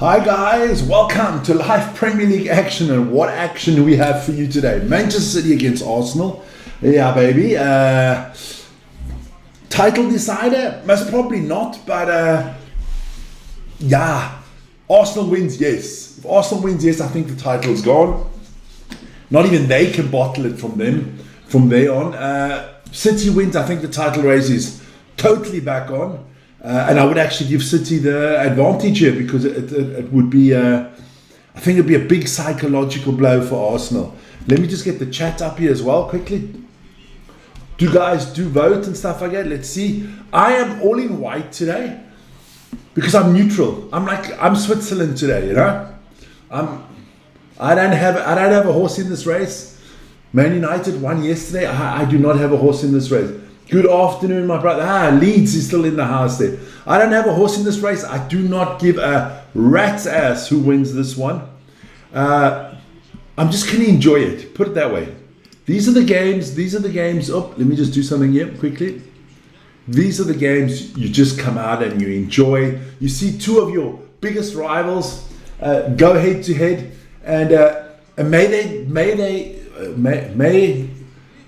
Hi guys, welcome to live Premier League action, and what action do we have for you today? Manchester City against Arsenal. Yeah, baby. Title decider? Most probably not, but yeah. Arsenal wins, yes. If Arsenal wins, yes, I think the title's gone. Not even they can bottle it from there on. City wins, I think the title race is totally back on. And I would actually give City the advantage here because it would be, I think it'd be a big psychological blow for Arsenal. Let me just get the chat up here as well quickly. Do guys do vote and stuff like that? Let's see. I am all in white today because I'm neutral. I'm Switzerland today, you know. I don't have a horse in this race. Man United won yesterday. I do not have a horse in this race. Good afternoon, my brother. Leeds is still in the house there. I don't have a horse in this race. I do not give a rat's ass who wins this one. I'm just going to enjoy it. Put it that way. These are the games. Oh, let me just do something here quickly. These are the games you just come out and you enjoy. You see two of your biggest rivals go head to head, and may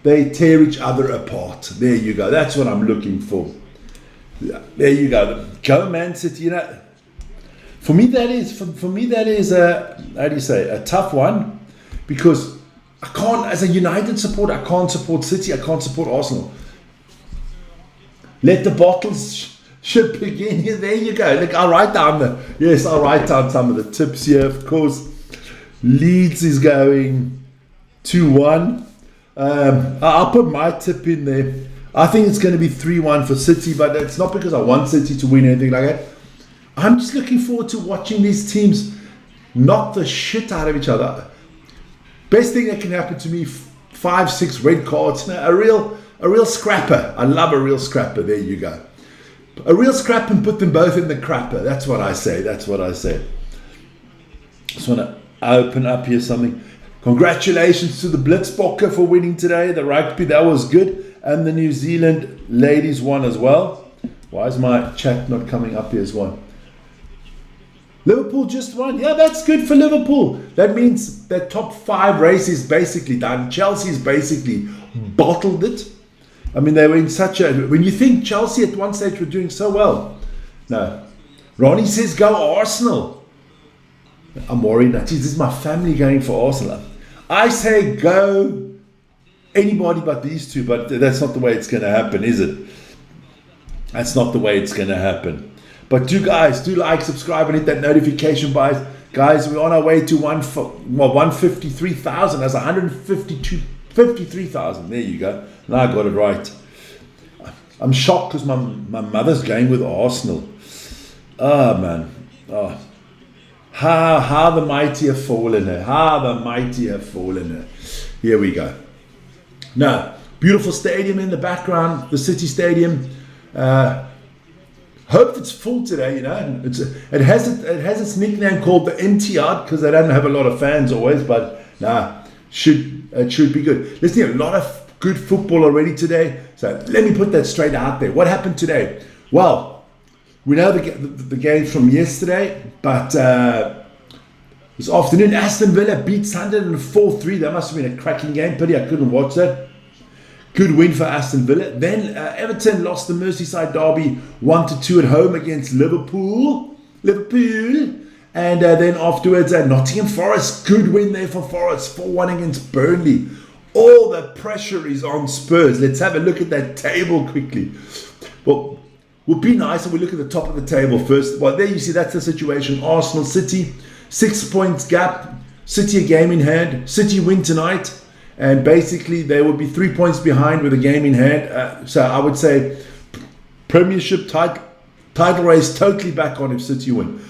they tear each other apart. There you go. That's what I'm looking for. There you go. Go Man City. You know, for me that is a, how do you say, a tough one, because I can't, as a United supporter, I can't support City. I can't support Arsenal. Let the bottles ship begin. Here, there you go. Look, I'll write down some of the tips here. Of course, Leeds is going 2-1. I'll put my tip in there. I think it's going to be 3-1 for City, but it's not because I want City to win anything like that. I'm just looking forward to watching these teams knock the shit out of each other. Best thing that can happen to me, 5-6 red cards. A real scrapper. I love a real scrapper. There you go. A real scrap and put them both in the crapper. That's what I say. Just want to open up here something. Congratulations to the Blitzbokker for winning today. The rugby, that was good. And the New Zealand ladies won as well. Why is my chat not coming up here as well? Liverpool just won. Yeah, that's good for Liverpool. That means that top 5 race is basically done. Chelsea's basically bottled it. I mean, they were in such a... When you think Chelsea at one stage were doing so well. No. Ronnie says, go Arsenal. I'm worried now. This is my family going for Arsenal. I say go anybody but these two, but that's not the way it's going to happen, is it? That's not the way it's going to happen. But do like, subscribe, and hit that notification bar. Guys, we're on our way to 153,000. That's 53,000. There you go. Now I got it right. I'm shocked because my mother's going with Arsenal. Oh, man. Oh. How the mighty have fallen her. Here we go. Now, beautiful stadium in the background, the City Stadium. Hope it's full today, you know. It has its nickname called the empty yard because they don't have a lot of fans always, but it should be good. Let's see, a lot of good football already today. So let me put that straight out there. What happened today? Well, we know the game from yesterday, but this afternoon, Aston Villa beat Sunderland 4-3. That must have been a cracking game. Pity I couldn't watch that. Good win for Aston Villa. Then Everton lost the Merseyside derby 1-2 at home against Liverpool. And then afterwards, Nottingham Forest. Good win there for Forest. 4-1 against Burnley. All the pressure is on Spurs. Let's have a look at that table quickly. Well, would be nice if we look at the top of the table first. Well, there you see that's the situation. Arsenal, City, 6 points gap. City a game in hand. City win tonight. And basically, they would be 3 points behind with a game in hand. So I would say Premiership title race totally back on if City win.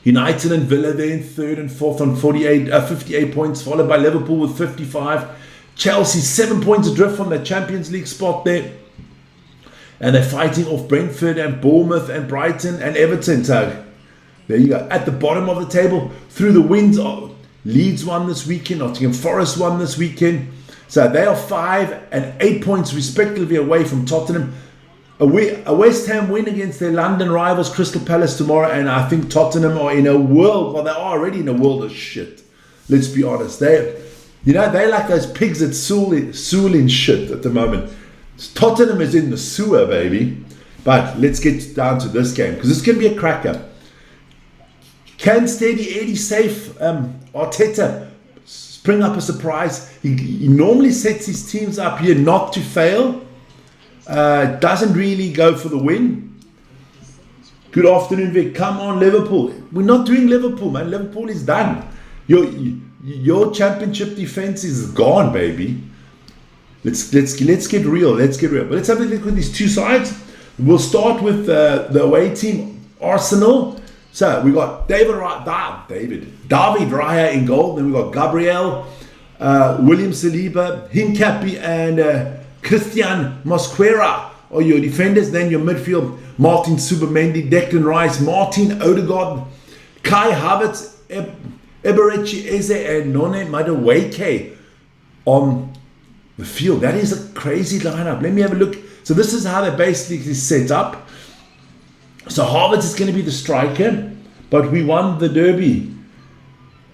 United and Villa there in 3rd and 4th on 58 points, followed by Liverpool with 55. Chelsea 7 points adrift from the Champions League spot there. And they're fighting off Brentford and Bournemouth and Brighton and Everton. So there you go. At the bottom of the table, through the wins, Leeds won this weekend, Nottingham Forest won this weekend. So they are 5 and 8 points respectively away from Tottenham. a West Ham win against their London rivals Crystal Palace tomorrow, and I think Tottenham are in a world, well, they are already in a world of shit. Let's be honest. They're like those pigs that Sewell in shit at the moment. Tottenham is in the sewer, baby. But let's get down to this game, because it's going to be a cracker. Can Steady Eddie safe Arteta spring up a surprise? He normally sets his teams up here not to fail. Doesn't really go for the win. Good afternoon, Vic. Come on, Liverpool. We're not doing Liverpool, man. Liverpool is done. Your championship defense is gone, baby. Let's get real. Let's get real. But let's have a look at these two sides. We'll start with the away team, Arsenal. So we got David Raya in goal. Then we got Gabriel, William Saliba, Hincapi, and Christian Mosquera are your defenders. Then your midfield, Martin Subamendi, Declan Rice, Martin Odegaard, Kai Havertz, Eberechi Eze, and None Madueke on the field. That is a crazy lineup. Let me have a look. So this is how they basically set up. So Havertz is going to be the striker, but we won the derby.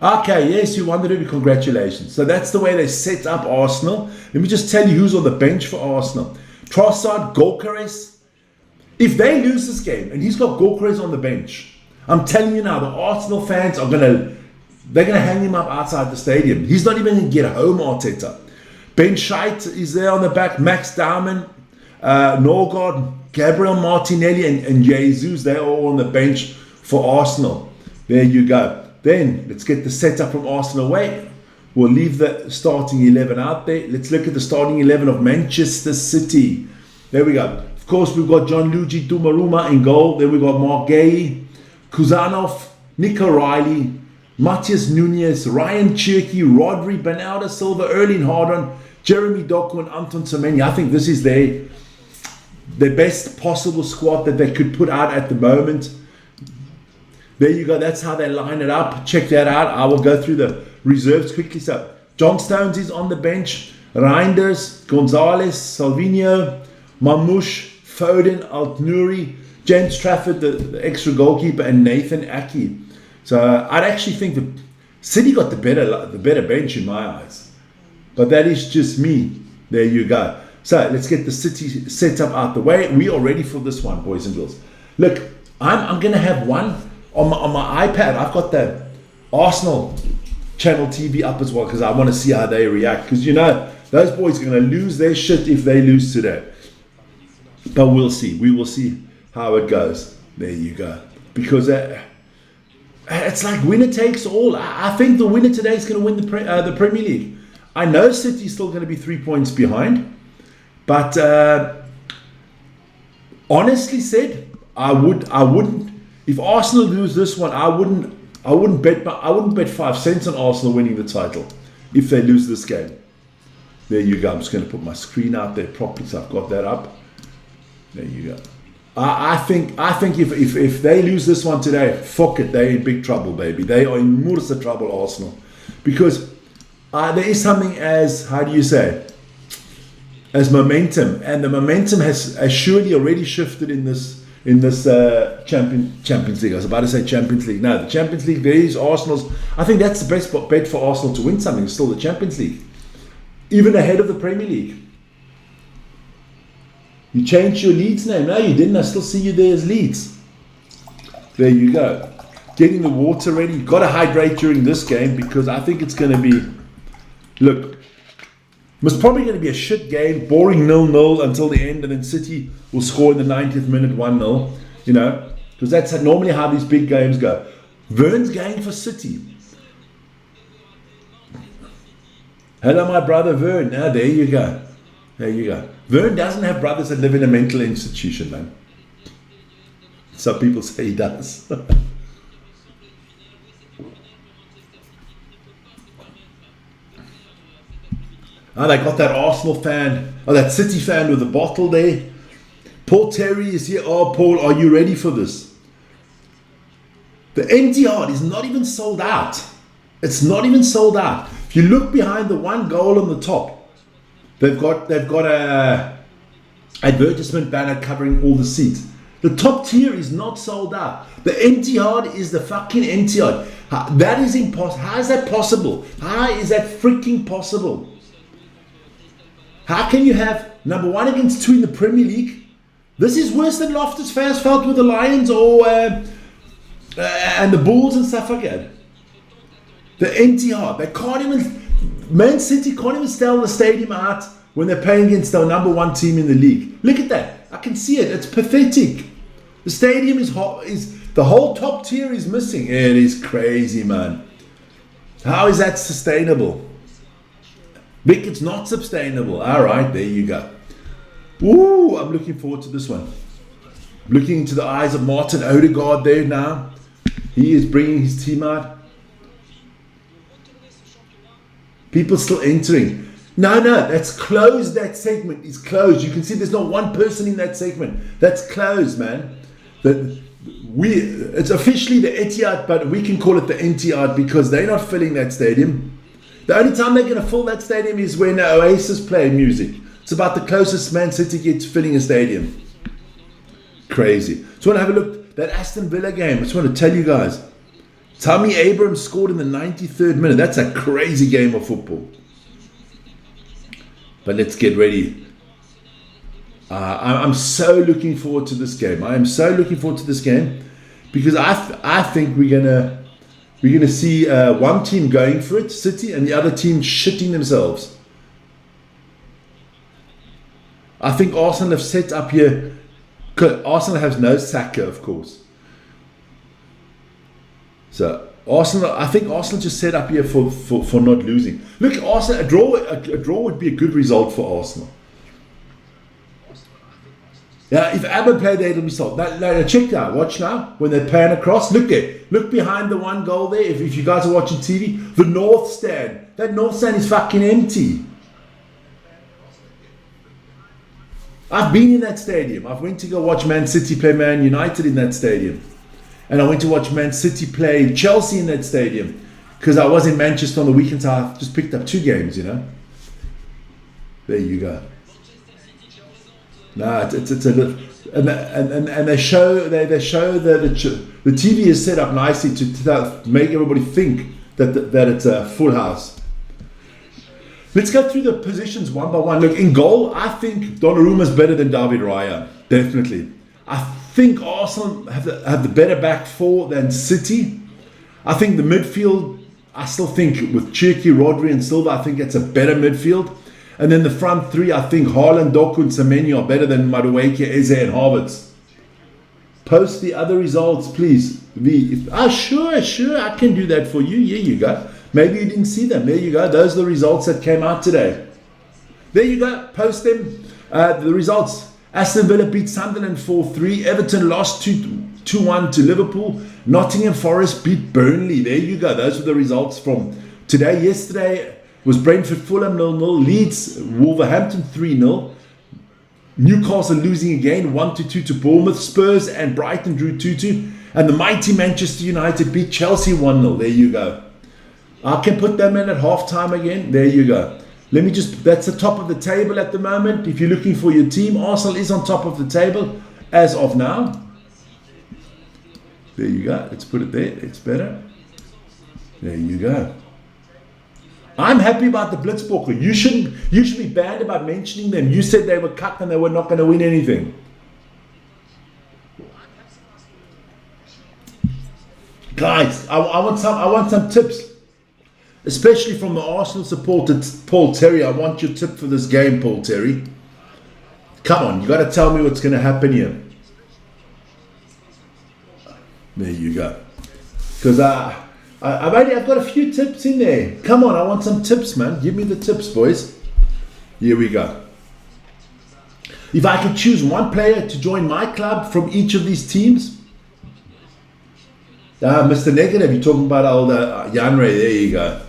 Okay, yes, you won the derby. Congratulations. So that's the way they set up Arsenal. Let me just tell you who's on the bench for Arsenal. Trossard, Gyökeres. If they lose this game and he's got Gyökeres on the bench, I'm telling you now, the Arsenal fans are they're gonna hang him up outside the stadium. He's not even gonna get home, Arteta. Ben Scheidt is there on the back. Max Dowman, Norgard, Gabriel Martinelli, and Jesus. They're all on the bench for Arsenal. There you go. Then let's get the setup from Arsenal away. We'll leave the starting 11 out there. Let's look at the starting 11 of Manchester City. There we go. Of course, we've got Gianluigi Donnarumma in goal. Then we've got Mark Gay, Kuzanov, Nick O'Reilly, Matthias Nunez, Ryan Cherky, Rodri, Bernardo Silva, Erling Haaland, Jeremy Doku, and Anton Semenyo. I think this is their best possible squad that they could put out at the moment. There you go. That's how they line it up. Check that out. I will go through the reserves quickly. So John Stones is on the bench. Reinders, Gonzalez, Salvinho, Mamouche, Foden, Altnuri, James Trafford, the extra goalkeeper, and Nathan Aki. So I'd actually think that City got the better bench in my eyes. But that is just me. There you go. So let's get the City setup out the way. We are ready for this one, boys and girls. Look, I'm going to have one on my iPad. I've got the Arsenal channel TV up as well, because I want to see how they react. Because, you know, those boys are going to lose their shit if they lose today. But we'll see. We will see how it goes. There you go. Because it's like winner takes all. I think the winner today is going to win the Premier League. I know City's still going to be 3 points behind. But honestly said, I wouldn't. If Arsenal lose this one, I wouldn't bet 5 cents on Arsenal winning the title if they lose this game. There you go. I'm just going to put my screen out there properly, so I've got that up. There you go. I think if they lose this one today, fuck it, they're in big trouble, baby. They are in Mursa trouble, Arsenal, because there is something as, how do you say, as momentum, and the momentum has surely already shifted in this Champions League. I was about to say Champions League. No, the Champions League, there is Arsenal's. I think that's the best bet for Arsenal to win something. It's still the Champions League, even ahead of the Premier League. You changed your Leeds name. No, you didn't. I still see you there as Leeds. There you go. Getting the water ready. You've got to hydrate during this game, because I think it's going to be, look, it's probably going to be a shit game, boring 0-0 until the end, and then City will score in the 90th minute 1-0, you know, because that's normally how these big games go. Vern's going for City. Hello, my brother Vern. Now, there you go. There you go. Vern doesn't have brothers that live in a mental institution, man. Some people say he does. Oh, they got that Arsenal fan, that City fan with the bottle there. Paul Terry is here. Oh, Paul, are you ready for this? The NTR is not even sold out. It's not even sold out. If you look behind the one goal on the top, they've got a advertisement banner covering all the seats. The top tier is not sold out. The Etihad is the fucking Etihad. That is impossible. How is that possible? How is that freaking possible? How can you have number 1 against 2 in the Premier League? This is worse than Loftus felt with the Lions or and the Bulls and stuff like that. The Etihad. They can't even. Man City can't even sell the stadium out when they're playing against the number 1 team in the league. Look at that. I can see it. It's pathetic. The stadium is hot. The whole top tier is missing. It is crazy, man. How is that sustainable? Vic, it's not sustainable. All right, there you go. Ooh, I'm looking forward to this one. Looking into the eyes of Martin Odegaard there now. He is bringing his team out. People still entering. No, that's closed. That segment is closed. You can see there's not one person in that segment. That's closed, man. It's officially the Etihad, but we can call it the Etihad because they're not filling that stadium. The only time they're going to fill that stadium is when Oasis play music. It's about the closest Man City gets filling a stadium. Crazy. So want to have a look. That Aston Villa game, I just want to tell you guys. Tammy Abrams scored in the 93rd minute. That's a crazy game of football. But let's get ready. I'm so looking forward to this game. I am so looking forward to this game because I think we're gonna see one team going for it, City, and the other team shitting themselves. I think Arsenal have set up here. Arsenal has no Saka, of course. So I think Arsenal just set up here for not losing. Look, Arsenal, a draw would be a good result for Arsenal. Yeah, if Abba played there, it'll be sold. Now, check now, watch now, when they're playing across, look there. Look behind the one goal there, if you guys are watching TV, the North Stand. That North Stand is fucking empty. I've been in that stadium. I went to go watch Man City play Man United in that stadium. And I went to watch Man City play Chelsea in that stadium. Because I was in Manchester on the weekend, so I just picked up 2 games, you know. There you go. No, it's a little, and they show that the TV is set up nicely to make everybody think that it's a full house. Let's go through the positions one by one. Look, in goal, I think Donnarumma is better than David Raya, definitely. I think Arsenal have the better back 4 than City. I think the midfield, I still think with Cherki, Rodri, and Silva, I think it's a better midfield. And then the front 3, I think Haaland, Doku, and Semenyo are better than Madueke, Eze, and Havertz. Post the other results, please. Sure, I can do that for you. Here you go. Maybe you didn't see them. There you go. Those are the results that came out today. There you go. Post them. The results. Aston Villa beat Sunderland 4-3. Everton lost 2-1 to Liverpool. Nottingham Forest beat Burnley. There you go. Those were the results from today. Yesterday was Brentford Fulham 0-0, Leeds Wolverhampton 3-0, Newcastle losing again 1-2 to Bournemouth, Spurs and Brighton drew 2-2, and the mighty Manchester United beat Chelsea 1-0. There you go. I can put them in at half-time again. There you go. That's the top of the table at the moment. If you're looking for your team, Arsenal is on top of the table as of now. There you go. Let's put it there. It's better. There you go. I'm happy about the Blitzboker. You should be banned about mentioning them. You said they were cut and they were not going to win anything. Guys, I want some tips, especially from the Arsenal supporter Paul Terry. I want your tip for this game, Paul Terry. Come on, you got to tell me what's going to happen here. There you go. Because I've got a few tips in there. Come on, I want some tips, man. Give me the tips, boys. Here we go. If I could choose one player to join my club from each of these teams. Mr. Negative, you're talking about old Jan Ray. There you go.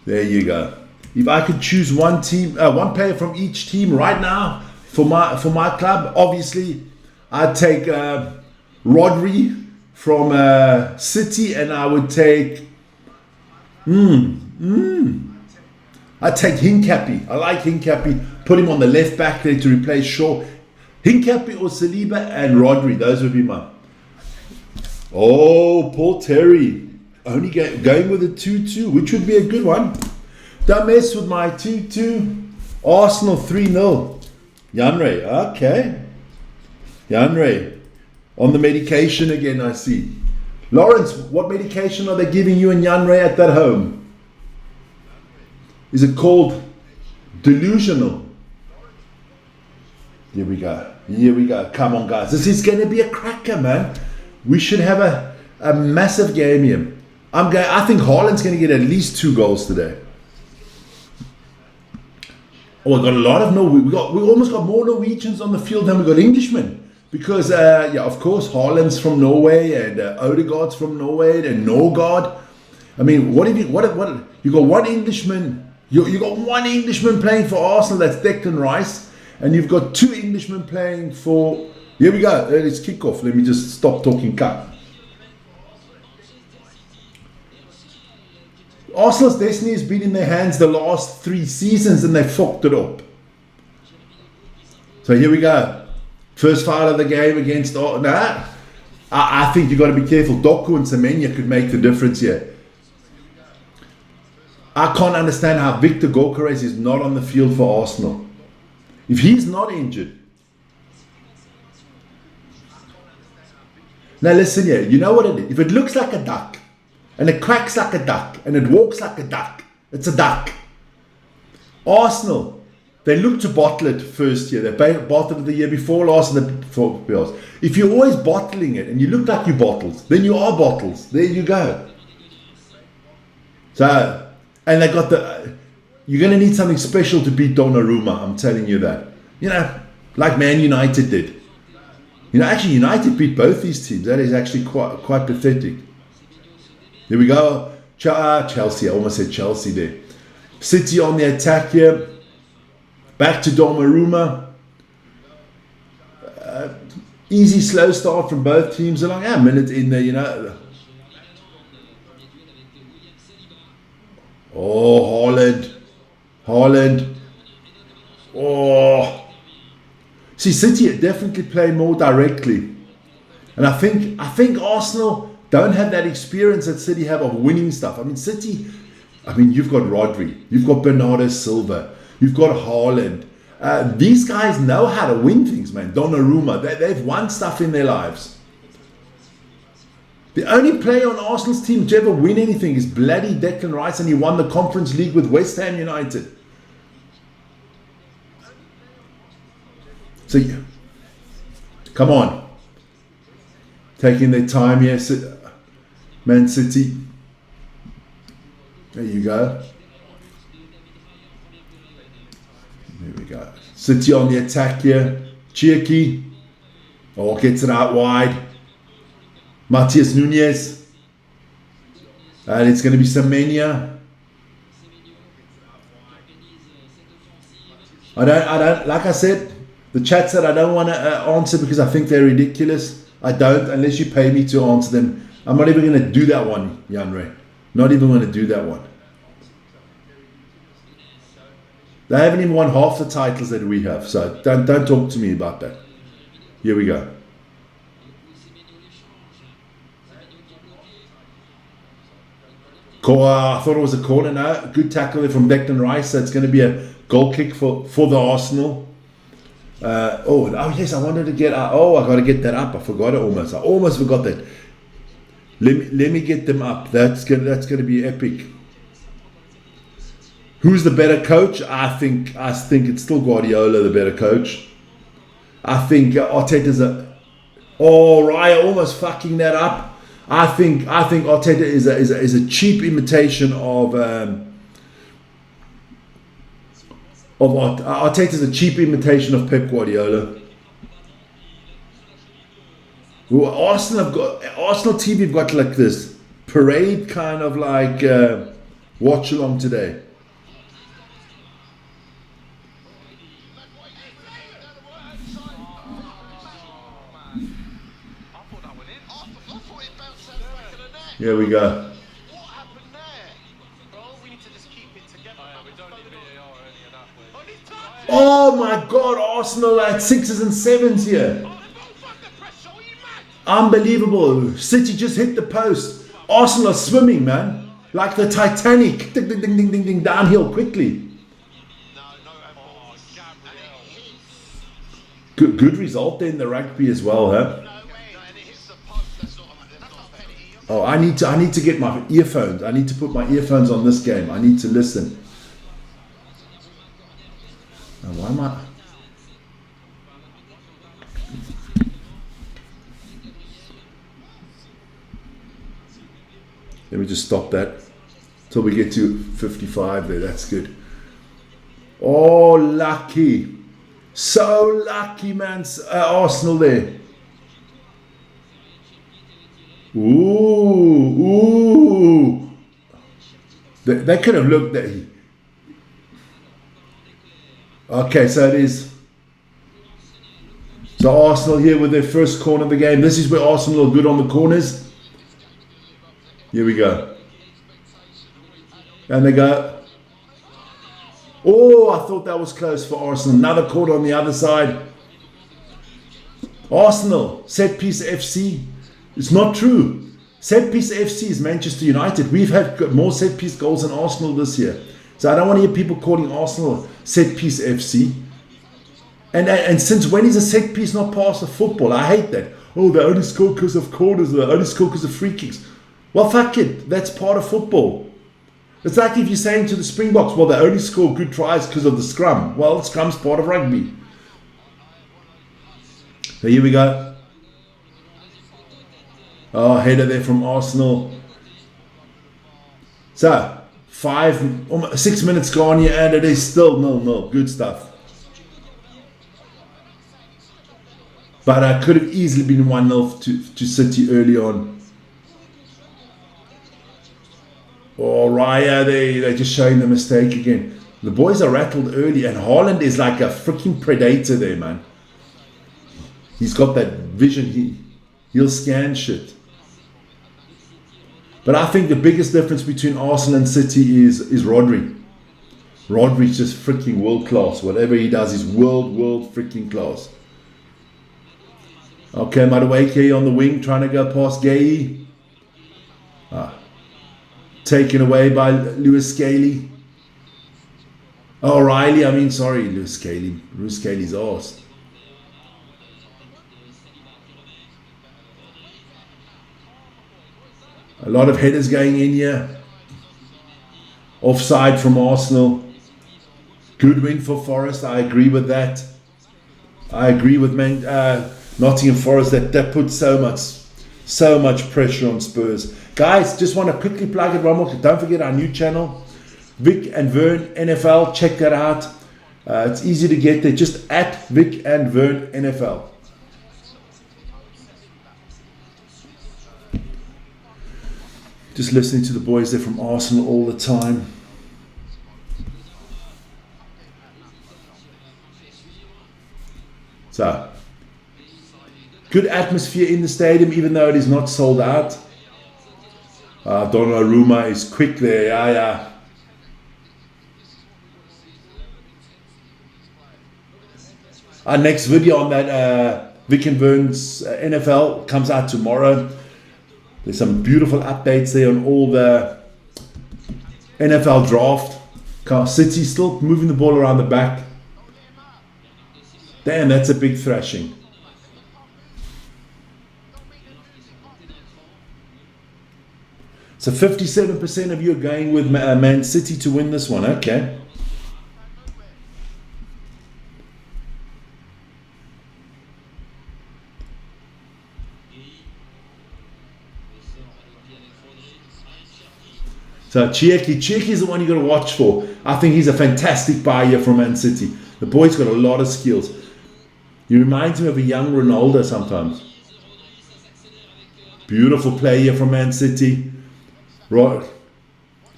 There you go. If I could choose one player from each team right now for my club, obviously I'd take Rodri from City, and I would take I'd take Hincapie. I like Hincapie. Put him on the left back there to replace Shaw. Hincapie or Saliba and Rodri. Those would be mine. Oh, Paul Terry. Only going with a 2-2, which would be a good one. Don't mess with my 2-2. Arsenal 3-0. Janre. Okay. Janre. On the medication again, I see. Lawrence, what medication are they giving you and Janre at that home? Is it called delusional? Here we go. Here we go. Come on, guys. This is going to be a cracker, man. We should have a massive game here. I think Haaland's going to get at least 2 goals today. Oh, we got a lot of we almost got more Norwegians on the field than we got Englishmen. Because, yeah, of course, Haaland's from Norway and Odegaard's from Norway and Norgard. I mean, what you got one Englishman, you got one Englishman playing for Arsenal, that's Declan Rice, and you've got 2 Englishmen playing for, here we go, it's kickoff. Let me just stop talking cut. Arsenal's destiny has been in their hands the last 3 seasons and they fucked it up. So here we go. First foul of the game against... I think you've got to be careful. Doku and Semenya could make the difference here. I can't understand how Victor Gyökeres is not on the field for Arsenal. If he's not injured... Now listen here. You know what it is? If it looks like a duck, and it quacks like a duck, and it walks like a duck, it's a duck. Arsenal... They look to bottle it first year. They bottled it the year before last and the before last. If you're always bottling it and you look like you bottles, then you are bottles. There you go. So, and they got you're going to need something special to beat Donnarumma. I'm telling you that. You know, like Man United did. You know, actually United beat both these teams. That is actually quite pathetic. Here we go. Chelsea. I almost said Chelsea there. City on the attack here. Back to Donnarumma. Easy, slow start from both teams. Along a minute in there, you know. Oh, Haaland. Oh. See, City definitely play more directly. And I think Arsenal don't have that experience that City have of winning stuff. I mean, City, you've got Rodri. You've got Bernardo Silva. You've got Haaland. These guys know how to win things, man. Donnarumma, they've won stuff in their lives. The only player on Arsenal's team to ever win anything is bloody Declan Rice, and he won the Conference League with West Ham United. So, yeah. Come on. Taking their time here. Man City. There you go. There we go. City on the attack here. Cherki. Oh, gets it out wide. Matheus Nunes. And it's going to be Semenya. I don't, like I said, the chat said I don't want to answer because I think they're ridiculous. I don't, unless you pay me to answer them. I'm not even going to do that one, Janre. Not even going to do that one. They haven't even won half the titles that we have, so don't talk to me about that. Here we go. I thought it was a corner now. Good tackle there from Declan Rice, so it's going to be a goal kick for the Arsenal. Oh yes, I wanted to get... I got to get that up. I forgot it almost. I almost forgot that. Let me get them up. That's going to be epic. Who's the better coach? I think it's still Guardiola, the better coach. I think Arteta's Raya almost fucking that up. I think Arteta is a cheap imitation of Arteta's a cheap imitation of Pep Guardiola. Arsenal TV have got like this parade kind of like watch along today. Here we go. What happened there? Well, we need to just keep it together. We don't need VAR or any of that. Oh my God, Arsenal at 6s and 7s here. Unbelievable. City just hit the post. Arsenal are swimming, man. Like the Titanic. Ding, ding, ding, ding, ding, ding, downhill quickly. Good result there in the rugby as well, huh? Oh, I need to get my earphones. I need to put my earphones on this game. I need to listen. Now, why am I? Let me just stop that till we get to 55 there. That's good. Oh, lucky. So lucky, man. Arsenal there. Ooh. They could have looked at. Okay, so it is. So Arsenal here with their first corner of the game. This is where Arsenal are good on the corners. Here we go. And they go. Oh, I thought that was close for Arsenal. Another corner on the other side. Arsenal, set piece FC. It's not true. Set piece FC is Manchester United. We've had more set piece goals than Arsenal this year. So I don't want to hear people calling Arsenal set piece FC. And since when is a set piece not part of football? I hate that. Oh, they only score because of corners. They only score because of free kicks. Well, fuck it. That's part of football. It's like if you're saying to the Springboks, well, they only score good tries because of the scrum. Well, scrum's part of rugby. So here we go. Oh, header there from Arsenal. So, 6 minutes gone here, and it is still 0-0. Good stuff. But I could have easily been 1-0 to City early on. Oh, Raya, they're just showing the mistake again. The boys are rattled early, and Haaland is like a freaking predator there, man. He's got that vision. He'll scan shit. But I think the biggest difference between Arsenal and City is Rodri. Rodri's just freaking world class. Whatever he does is world freaking class. Okay, Madueke on the wing, trying to go past Gay. Taken away by Lewis Scaly. Oh, Lewis Scaly. Lewis Scaly's arse. A lot of headers going in here. Offside from Arsenal. Good win for Forest. I agree with that. I agree with Nottingham Forest that put so much pressure on Spurs. Guys, just want to quickly plug it one more. Don't forget our new channel, Vic and Vern NFL. Check that out. It's easy to get there. Just at Vic and Vern NFL. Just listening to the boys there from Arsenal all the time. So, good atmosphere in the stadium, even though it is not sold out. Donnarumma is quick there. Yeah. Our next video on that Vic and Vern's NFL comes out tomorrow. There's some beautiful updates there on all the NFL draft. City still moving the ball around the back. Damn, that's a big thrashing. So 57% of you are going with Man City to win this one. Okay. So Chieki is the one you got to watch for. I think he's a fantastic buyer from Man City. The boy's got a lot of skills. He reminds me of a young Ronaldo sometimes. Beautiful player from Man City. Right.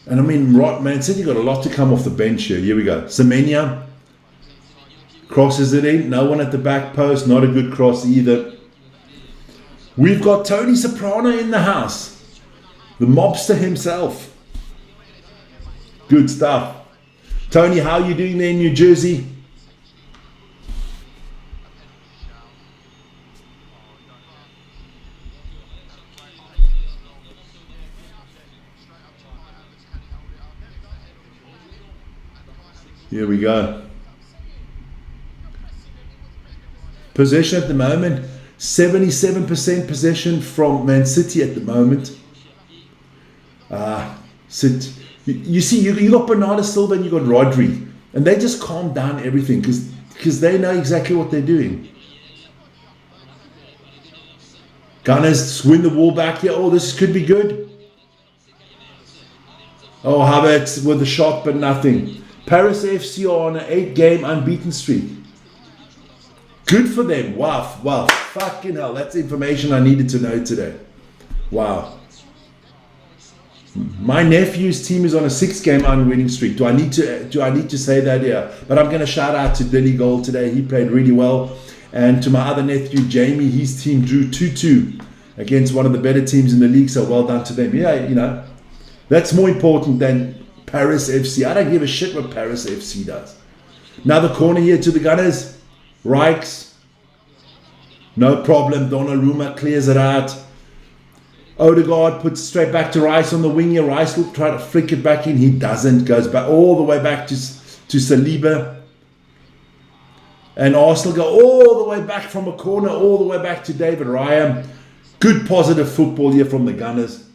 And I mean, Man City got a lot to come off the bench here. Here we go. Semenya crosses it in. No one at the back post. Not a good cross either. We've got Tony Soprano in the house. The mobster himself. Good stuff. Tony, how are you doing there in New Jersey? Here we go. Possession at the moment, 77% possession from Man City at the moment. You see, you got Bernardo Silva and you got Rodri, and they just calm down everything because they know exactly what they're doing. Gunners win the ball back here. Oh, this could be good. Oh, Havertz with the shot, but nothing. Paris FC are on an 8-game unbeaten streak. Good for them. Wow, wow, fucking hell. That's information I needed to know today. Wow. My nephew's team is on a 6-game unwinning streak. Do I need to say that here? But I'm going to shout out to Dilly Gold today. He played really well. And to my other nephew, Jamie, his team drew 2-2 against one of the better teams in the league. So well done to them. Yeah, you know, that's more important than Paris FC. I don't give a shit what Paris FC does. Another corner here to the Gunners. Rijks. No problem. Donnarumma clears it out. Odegaard puts straight back to Rice on the wing here. Rice will try to flick it back in. He doesn't. Goes back all the way back to Saliba. And Arsenal go all the way back from a corner, all the way back to David Raya. Good positive football here from the Gunners.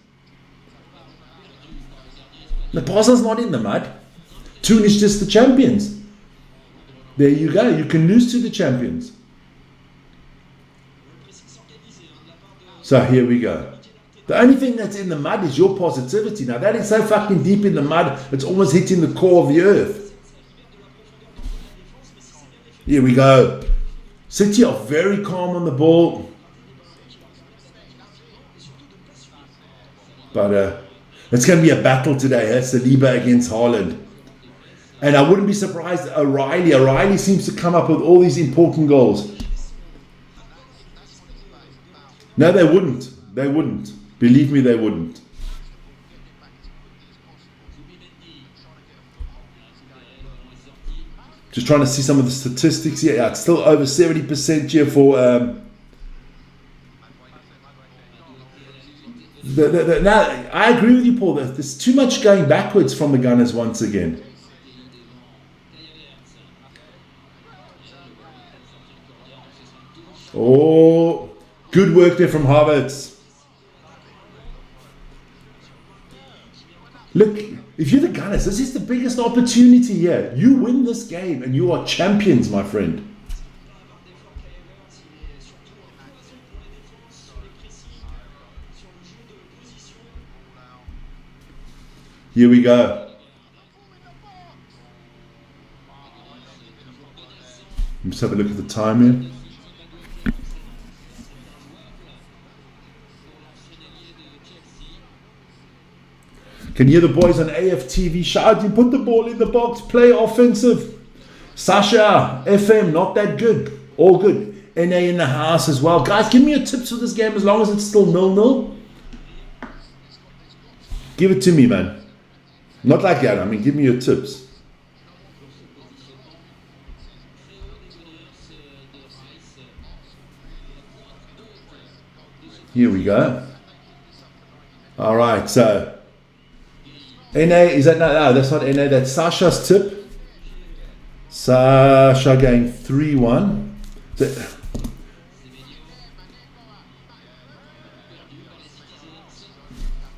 The Basel's not in the mud. Toon is just the champions. There you go. You can lose to the champions. So here we go. The only thing that's in the mud is your positivity. Now that is so fucking deep in the mud, it's almost hitting the core of the earth. Here we go. City are very calm on the ball. But it's going to be a battle today. Saliba against Haaland. And I wouldn't be surprised. O'Reilly seems to come up with all these important goals. No, they wouldn't. They wouldn't. Believe me, they wouldn't. Just trying to see some of the statistics here. Yeah, it's still over 70% here for now, I agree with you, Paul. There's too much going backwards from the Gunners once again. Oh, good work there from Havertz. Look, if you're the Gunners, this is the biggest opportunity here. You win this game and you are champions, my friend. Here we go. Let's have a look at the time here. Can hear the boys on AFTV shouting, put the ball in the box, play offensive. Sasha, FM, not that good. All good. NA in the house as well. Guys, give me your tips for this game as long as it's still 0-0. Give it to me, man. Not like that. I mean, give me your tips. Here we go. All right, so NA, is that no, that's not NA, that's Sasha's tip. Sasha going 3-1.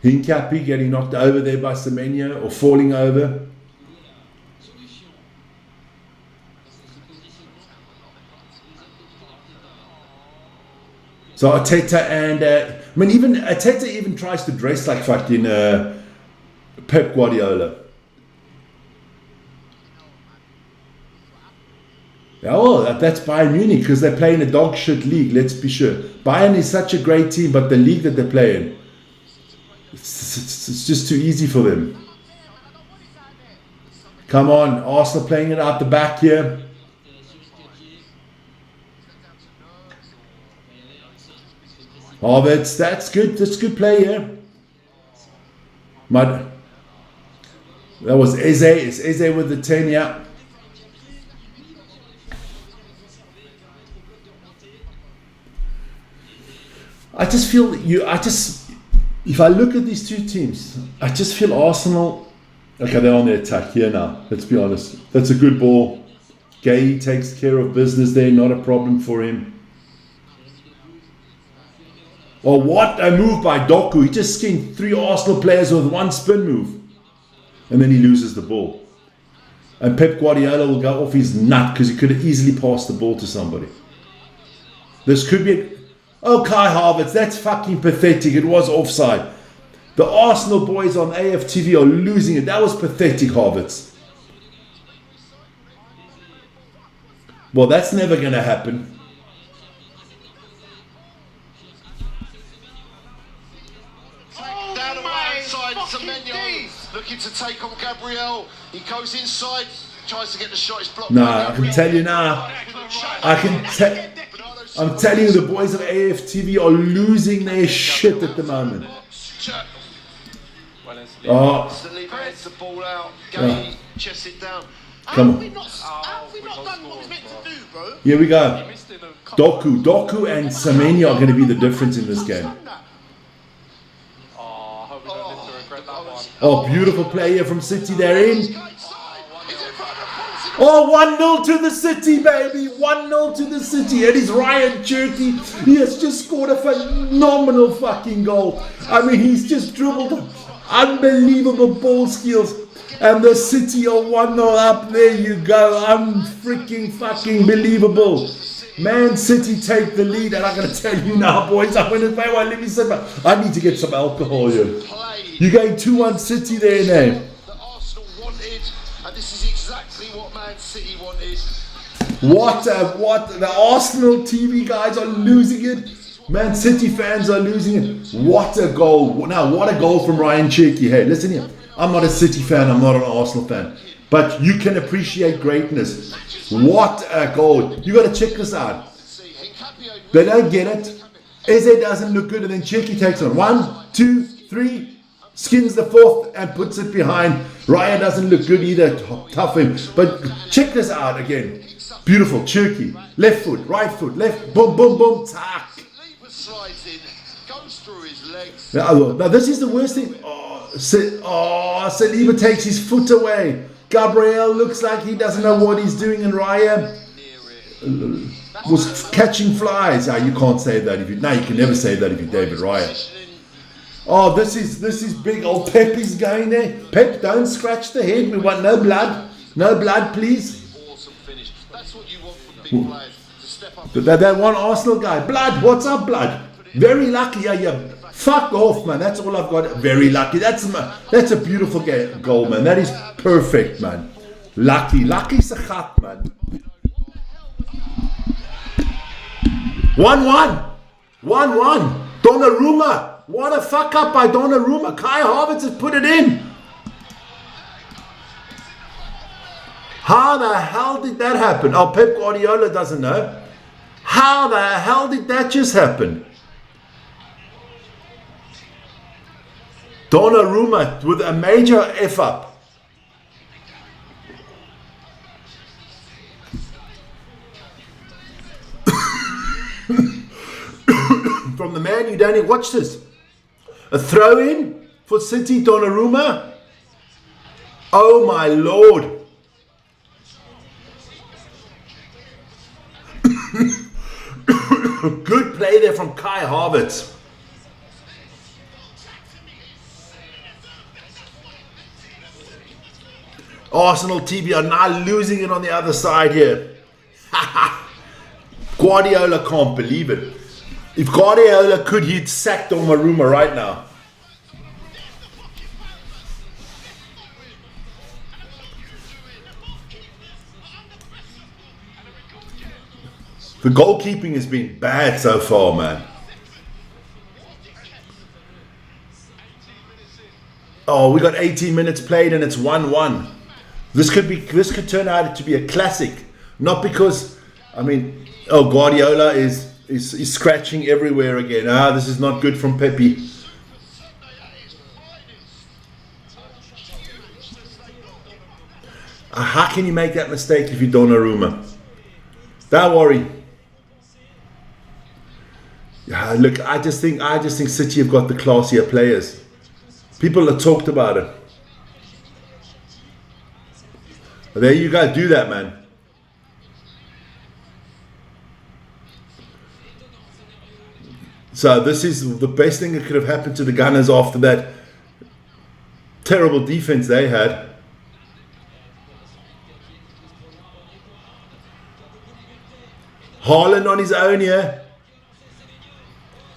Hincapi getting knocked over there by Semenyo or falling over. So Arteta and I mean, even Arteta even tries to dress like fucking Pep Guardiola. Oh, that's Bayern Munich because they play in a dog shit league. Let's be sure. Bayern is such a great team, but the league that they play in, it's just too easy for them. Come on, Arsenal playing it out the back here. Oh, that's good. That's good play here. That was Eze. It's Eze with the 10, yeah. I just feel if I look at these two teams, I just feel Arsenal Okay, they're on the attack here now. Let's be honest. That's a good ball. Gay takes care of business there. Not a problem for him. Oh, what a move by Doku. He just skinned 3 Arsenal players with one spin move. And then he loses the ball. And Pep Guardiola will go off his nut because he could have easily passed the ball to somebody. This could be... Oh, Kai Havertz, that's fucking pathetic. It was offside. The Arsenal boys on AFTV are losing it. That was pathetic, Havertz. Well, that's never going to happen. Down the right side, Semenyo looking to take on Gabriel. He goes inside, tries to get the shot. It's blocked. Nah, I can tell you now. I'm telling you, the boys of AFTV are losing their shit at the moment. Oh, Saliba heads the ball out. Gay chests it down. come on. Have we not done what we're meant to do, bro? Here we go. Doku and Semenyo are going to be the difference in this game. Oh, beautiful play here from City. They're in. Oh, 1-0 to the City, baby. 1-0 to the City. And it's Ryan Cherky. He has just scored a phenomenal fucking goal. I mean, he's just dribbled unbelievable ball skills. And the City are 1-0 up. There you go. Freaking fucking believable. Man City take the lead. And I'm going to tell you now, boys, I'm going to say, well, let me say, I need to get some alcohol here. You're going 2-1 City there now. The Arsenal wanted, and this is exactly what Man City wanted. What the Arsenal TV guys are losing it. Man City fans are losing it. What a goal. Now, what a goal from Ryan Cherky. Hey, listen here. I'm not a City fan. I'm not an Arsenal fan. But you can appreciate greatness. What a goal. You got to check this out. They don't get it. Eze doesn't look good, and then Cherky takes on. 1, 2, 3. Skins the 4th and puts it behind. Raya doesn't look good either. Tough him. But check this out again. Beautiful. Cherky. Left foot, right foot, left. Boom, boom, boom. Tack. Now this is the worst thing. Saliba takes his foot away. Gabriel looks like he doesn't know what he's doing, and Raya was catching flies. You can't say that if you... No, you can never say that if you're David Raya. Oh, this is big. Old Pep is going there. Pep, don't scratch the head. We want no blood. No blood, please. Awesome finish. That's what you want from big players. To step up. That one Arsenal guy. Blood. What's up, blood? Very lucky. Yeah. Fuck off, man. That's all I've got. Very lucky. That's a beautiful goal, man. That is perfect, man. Lucky. Lucky Sachat, man. 1-1. 1-1. Donnarumma. What a fuck up by Donnarumma. Kai Havertz has put it in. How the hell did that happen? Oh, Pep Guardiola doesn't know. How the hell did that just happen? Donnarumma with a major F up. From the man you don't even watch this. A throw in for City. Donnarumma. Oh my lord. Good play there from Kai Havertz. Arsenal TV are now losing it on the other side here. Guardiola can't believe it. If Guardiola could, he'd sack Donnarumma right now. The goalkeeping has been bad so far, man. Oh, we got 18 minutes played and it's 1-1. This could turn out to be a classic. Not because, I mean, Guardiola is scratching everywhere again. This is not good from Pepe. How can you make that mistake if you don't Donnarumma? Don't worry. Look, I just think City have got the classier players. People have talked about it. There you go. Do that, man. So this is the best thing that could have happened to the Gunners after that terrible defense they had. Haaland on his own here.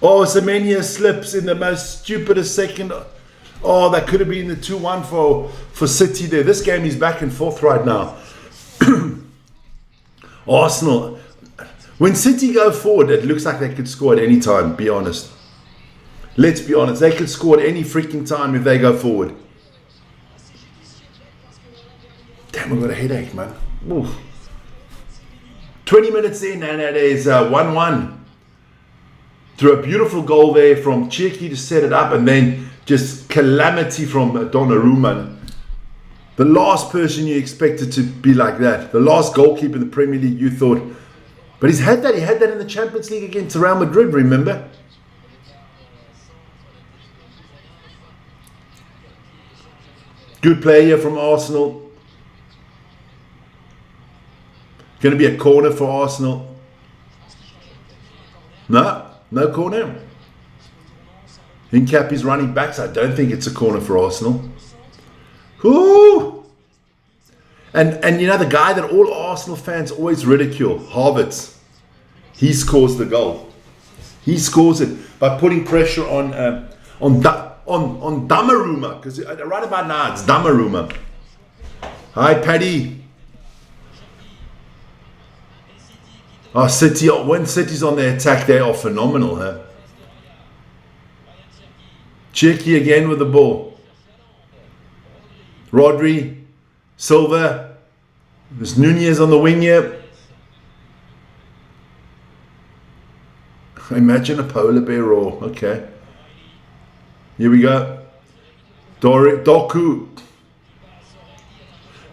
Oh, Semenya slips in the most stupidest second. Oh, that could have been the 2-1 for City there. This game is back and forth right now. Arsenal. When City go forward, it looks like they could score at any time, be honest. Let's be honest. They could score at any freaking time if they go forward. Damn, I've got a headache, man. Oof. 20 minutes in and it is 1-1. Through a beautiful goal there from Cherki to set it up, and then just calamity from Donnarumma. The last person you expected to be like that. The last goalkeeper in the Premier League you thought. But he's had that. He had that in the Champions League against Real Madrid, remember? Good play here from Arsenal. Going to be a corner for Arsenal. No corner. Hincap is running back, so I don't think it's a corner for Arsenal. Ooh. And you know the guy that all Arsenal fans always ridicule, Havertz. He scores the goal. He scores it by putting pressure on Donnarumma, because right about now it's Donnarumma. Hi, Paddy. Oh, City. When City's on their attack, they are phenomenal, huh? Cherki again with the ball. Rodri, Silva. There's Nunez on the wing here. Imagine a polar bear roar. Okay. Here we go. Doku.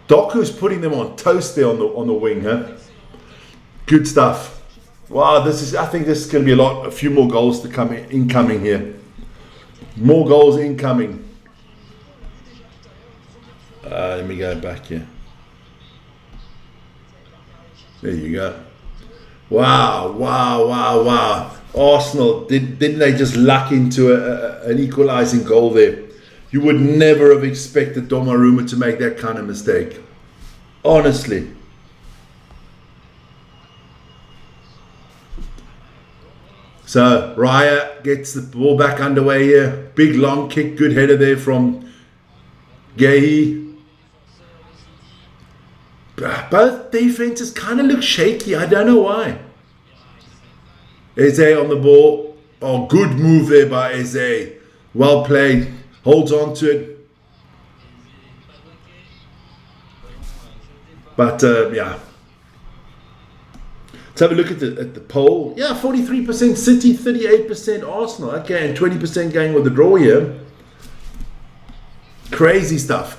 Doku's putting them on toast there on the wing, huh? Good stuff. Wow, I think this is going to be a few more goals to come incoming here. More goals incoming. Let me go back here. There you go. Wow. Arsenal, didn't they just luck into an equalising goal there? You would never have expected Donnarumma to make that kind of mistake. Honestly. So Raya gets the ball back underway here. Big long kick, good header there from Gehi. Both defenses kind of look shaky. I don't know why. Eze on the ball. Oh, good move there by Eze. Well played. Holds on to it. But yeah. Let's have a look at the poll. Yeah, 43% City, 38% Arsenal. Okay, and 20% going with the draw here. Crazy stuff.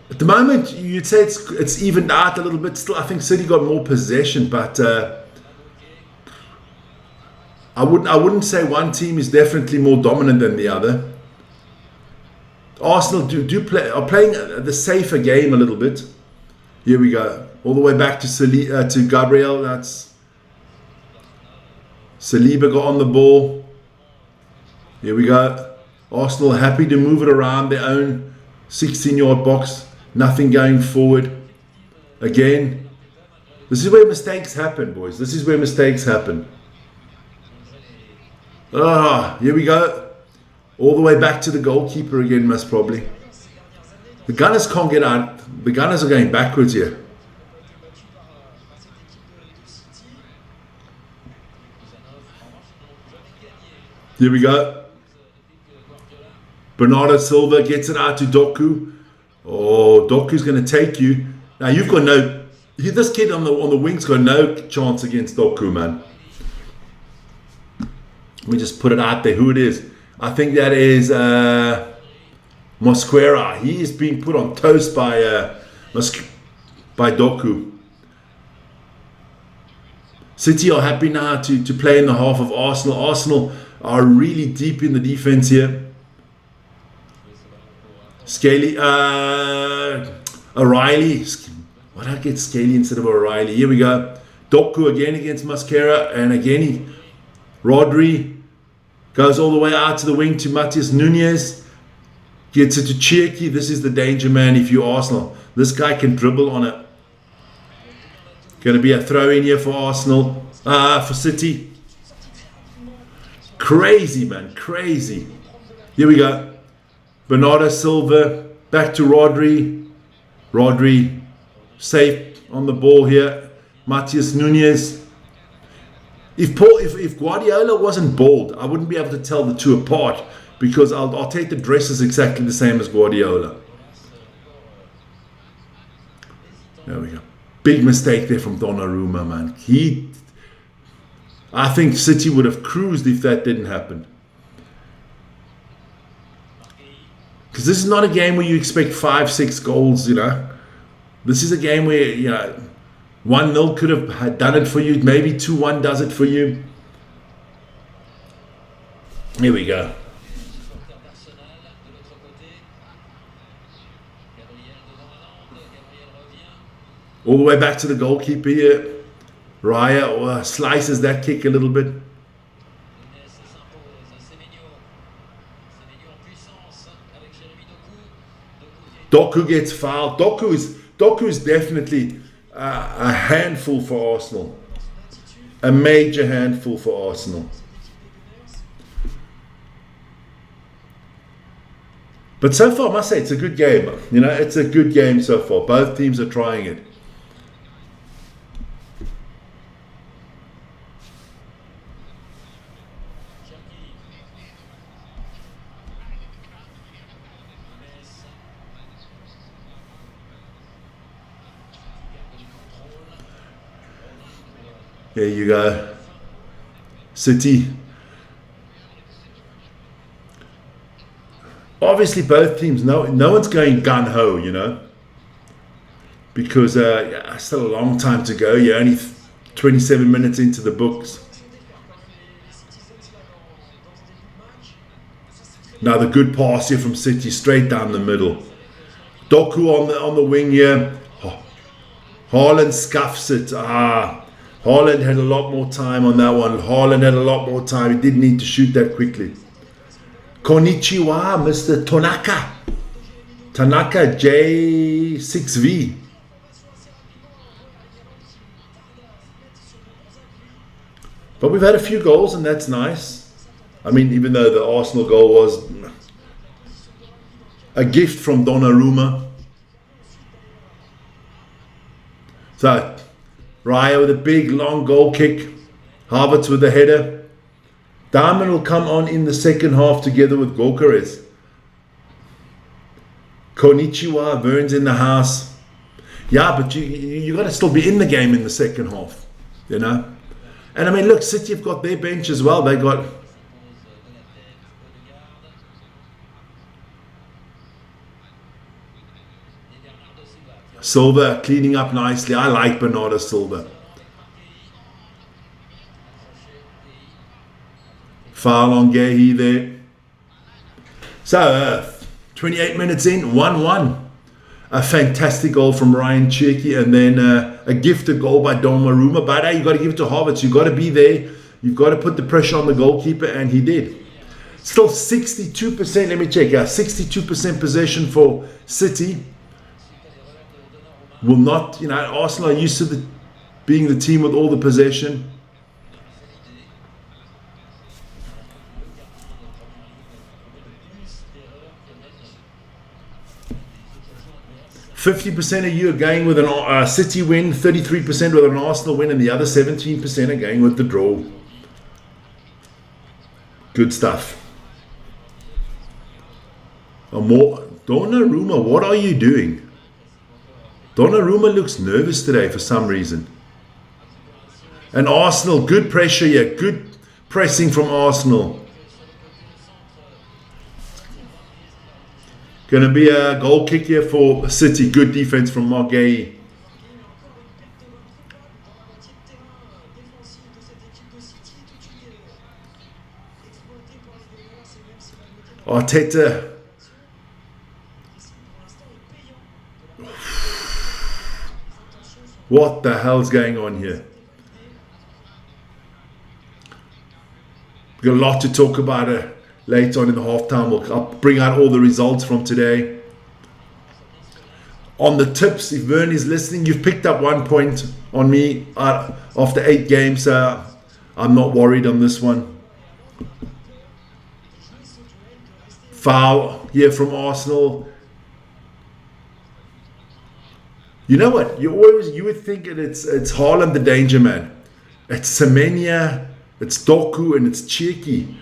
At the moment, you'd say it's evened out a little bit. Still, I think City got more possession, but I wouldn't say one team is definitely more dominant than the other. Arsenal are playing the safer game a little bit. Here we go, all the way back to Gabriel. That's Saliba got on the ball. Here we go. Arsenal happy to move it around their own 16-yard box. Nothing going forward. Again, this is where mistakes happen, boys. This is where mistakes happen. Here we go. All the way back to the goalkeeper again, most probably. The Gunners can't get out. The Gunners are going backwards here. Here we go. Bernardo Silva gets it out to Doku. Oh, Doku's going to take you. Now you've got this kid on the wing's got no chance against Doku, man. Let me just put it out there who it is. I think that is Mosquera. He is being put on toast by Doku. City are happy now to play in the half of Arsenal. Arsenal are really deep in the defense here. Scaly, O'Reilly. Why did I get Scaly instead of O'Reilly? Here we go. Doku again against Mascara, and again Rodri goes all the way out to the wing to Matias Nunez. Gets it to Cherki. This is the danger man if you're Arsenal. This guy can dribble on it. Going to be a throw in here for Arsenal. For City. Crazy, man. Crazy. Here we go. Bernardo Silva. Back to Rodri. Rodri. Safe on the ball here. Matias Nunez. If Guardiola wasn't bald, I wouldn't be able to tell the two apart, because I'll take the dresses exactly the same as Guardiola. There we go. Big mistake there from Donnarumma, man. I think City would have cruised if that didn't happen. Because this is not a game where you expect 5-6 goals, you know. This is a game where, you know, 1-0 could have done it for you. Maybe 2-1 does it for you. Here we go. All the way back to the goalkeeper here. Raya slices that kick a little bit. Doku gets fouled. Doku is definitely a handful for Arsenal. A major handful for Arsenal. But so far, I must say, it's a good game. You know, it's a good game so far. Both teams are trying it. There you go. City. Obviously, both teams, no one's going gun-ho, you know. Because still a long time to go. You're only 27 minutes into the books. Now the good pass here from City, straight down the middle. Doku on the wing here. Haaland scuffs it. Haaland had a lot more time on that one. Haaland had a lot more time. He didn't need to shoot that quickly. Konnichiwa, Mr. Tanaka. Tanaka J6V. But we've had a few goals, and that's nice. I mean, even though the Arsenal goal was a gift from Donnarumma. So, Raya with a big long goal kick. Havertz with the header. Diamond will come on in the second half together with Gokares. Konnichiwa, Vern's in the house. Yeah, but you got to still be in the game in the second half, you know. And I mean, look, City have got their bench as well. They got Silva cleaning up nicely. I like Bernardo Silva. Foul on Gehi there. So, 28 minutes in, 1-1. A fantastic goal from Ryan Cherki, and then a gifted goal by Donnarumma. But hey, you got to give it to Havertz. You got to be there. You've got to put the pressure on the goalkeeper, and he did. Still 62%. Let me check. 62% possession for City. Will not, you know, Arsenal are used to being the team with all the possession. %50 of you are going with a City win, 33% with an Arsenal win, and the other 17% are going with the draw. Good stuff. Donnarumma, what are you doing? Donnarumma looks nervous today for some reason. And Arsenal, good pressure here. Good pressing from Arsenal. Going to be a goal kick here for City. Good defense from Margay. Arteta What the hell's going on here? We've got a lot to talk about later on in the halftime. I'll bring out all the results from today. On the tips, if Vern is listening, you've picked up 1 point on me after 8 games. So I'm not worried on this one. Foul here from Arsenal. You know what? You would think it's Haaland the danger man. It's Semenya, it's Doku, and it's Cherki.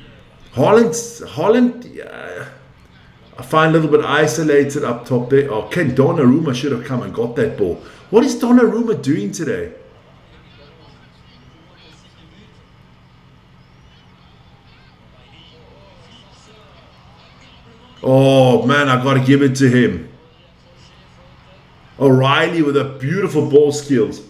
Haaland, I find a little bit isolated up top there. Oh, Ken Donnarumma should have come and got that ball. What is Donnarumma doing today? Oh man, I got to give it to him. O'Reilly with a beautiful ball skills.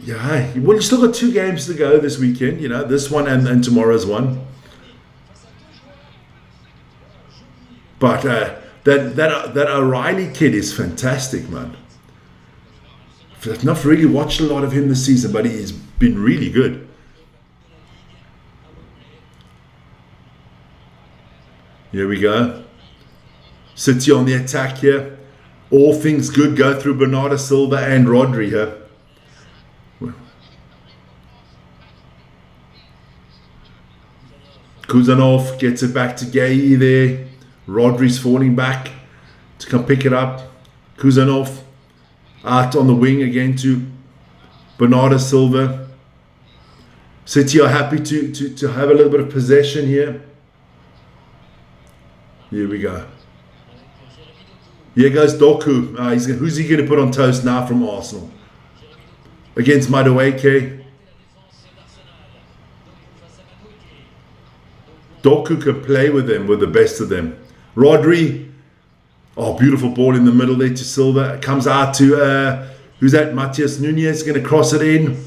Yeah, well, you still got 2 games to go this weekend, you know, this one and tomorrow's one. But that O'Reilly kid is fantastic, man. I've not really watched a lot of him this season, but he's been really good. Here we go. City on the attack here. All things good go through Bernardo Silva and Rodri here. Kuzanov gets it back to Gay there. Rodri's falling back to come pick it up. Kuzanov out on the wing again to Bernardo Silva. City are happy to have a little bit of possession here. Here we go. Here goes Doku. Who's he going to put on toast now from Arsenal? Against Madueke. Doku could play with them, with the best of them. Rodri. Oh, beautiful ball in the middle there to Silva. It comes out to, who's that? Matias Nunez going to cross it in.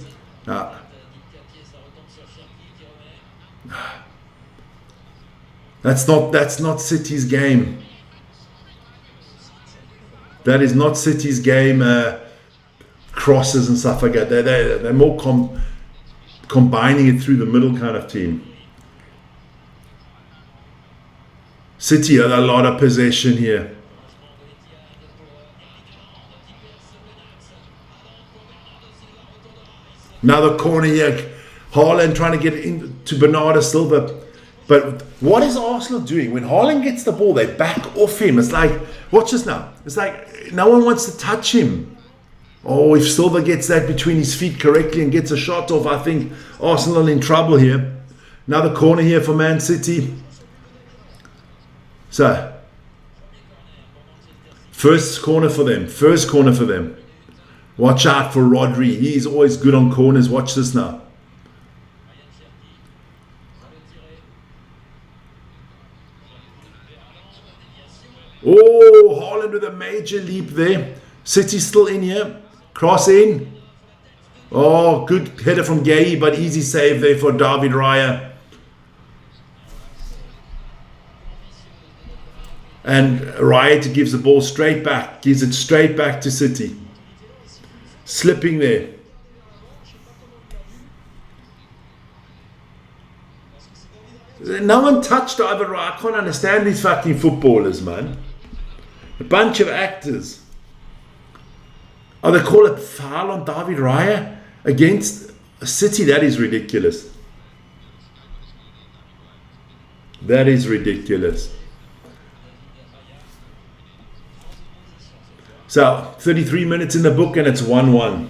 That's not City's game. That is not City's game. Crosses and stuff like that. They're more combining it through the middle kind of team. City had a lot of possession here. Another corner here. Haaland trying to get into Bernardo Silva. But what is Arsenal doing? When Haaland gets the ball, they back off him. It's like, watch this now. It's like no one wants to touch him. Oh, if Silva gets that between his feet correctly and gets a shot off, I think Arsenal in trouble here. Another corner here for Man City. So, first corner for them. Watch out for Rodri. He's always good on corners. Watch this now. Oh, Haaland with a major leap there. City still in here. Cross in. Oh, good header from Gay, but easy save there for David Raya. And Raya gives the ball straight back. Gives it straight back to City. Slipping there. No one touched David Raya. I can't understand these fucking footballers, man. A bunch of actors. Oh, they call it foul on David Raya against City. That is ridiculous. That is ridiculous. So, 33 minutes in the book and it's 1-1.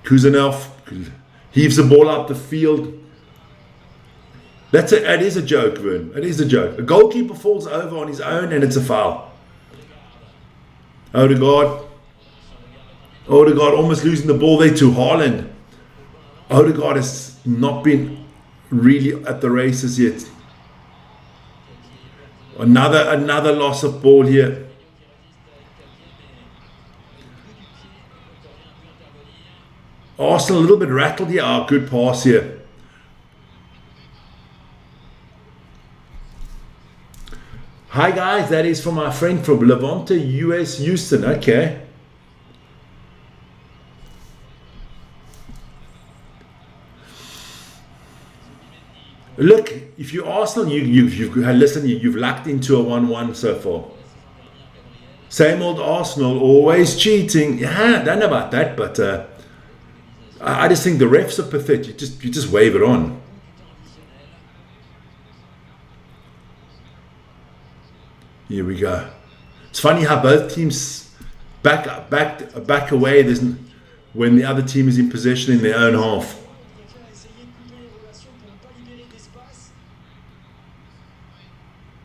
Kuzanov heaves the ball up the field. That is a joke, Vern. It is a joke. A goalkeeper falls over on his own and it's a foul. Odegaard almost losing the ball there to Haaland. Odegaard has not been really at the races yet. Another loss of ball here. Arsenal a little bit rattled here. Oh, good pass here. Hi guys, that is from my friend from Levante, US, Houston. Okay. Look, if you're Arsenal, you've lucked into a 1-1 so far. Same old Arsenal, always cheating. Yeah, I don't know about that, but I just think the refs are pathetic. You just wave it on. Here we go. It's funny how both teams back away. When the other team is in possession in their own half.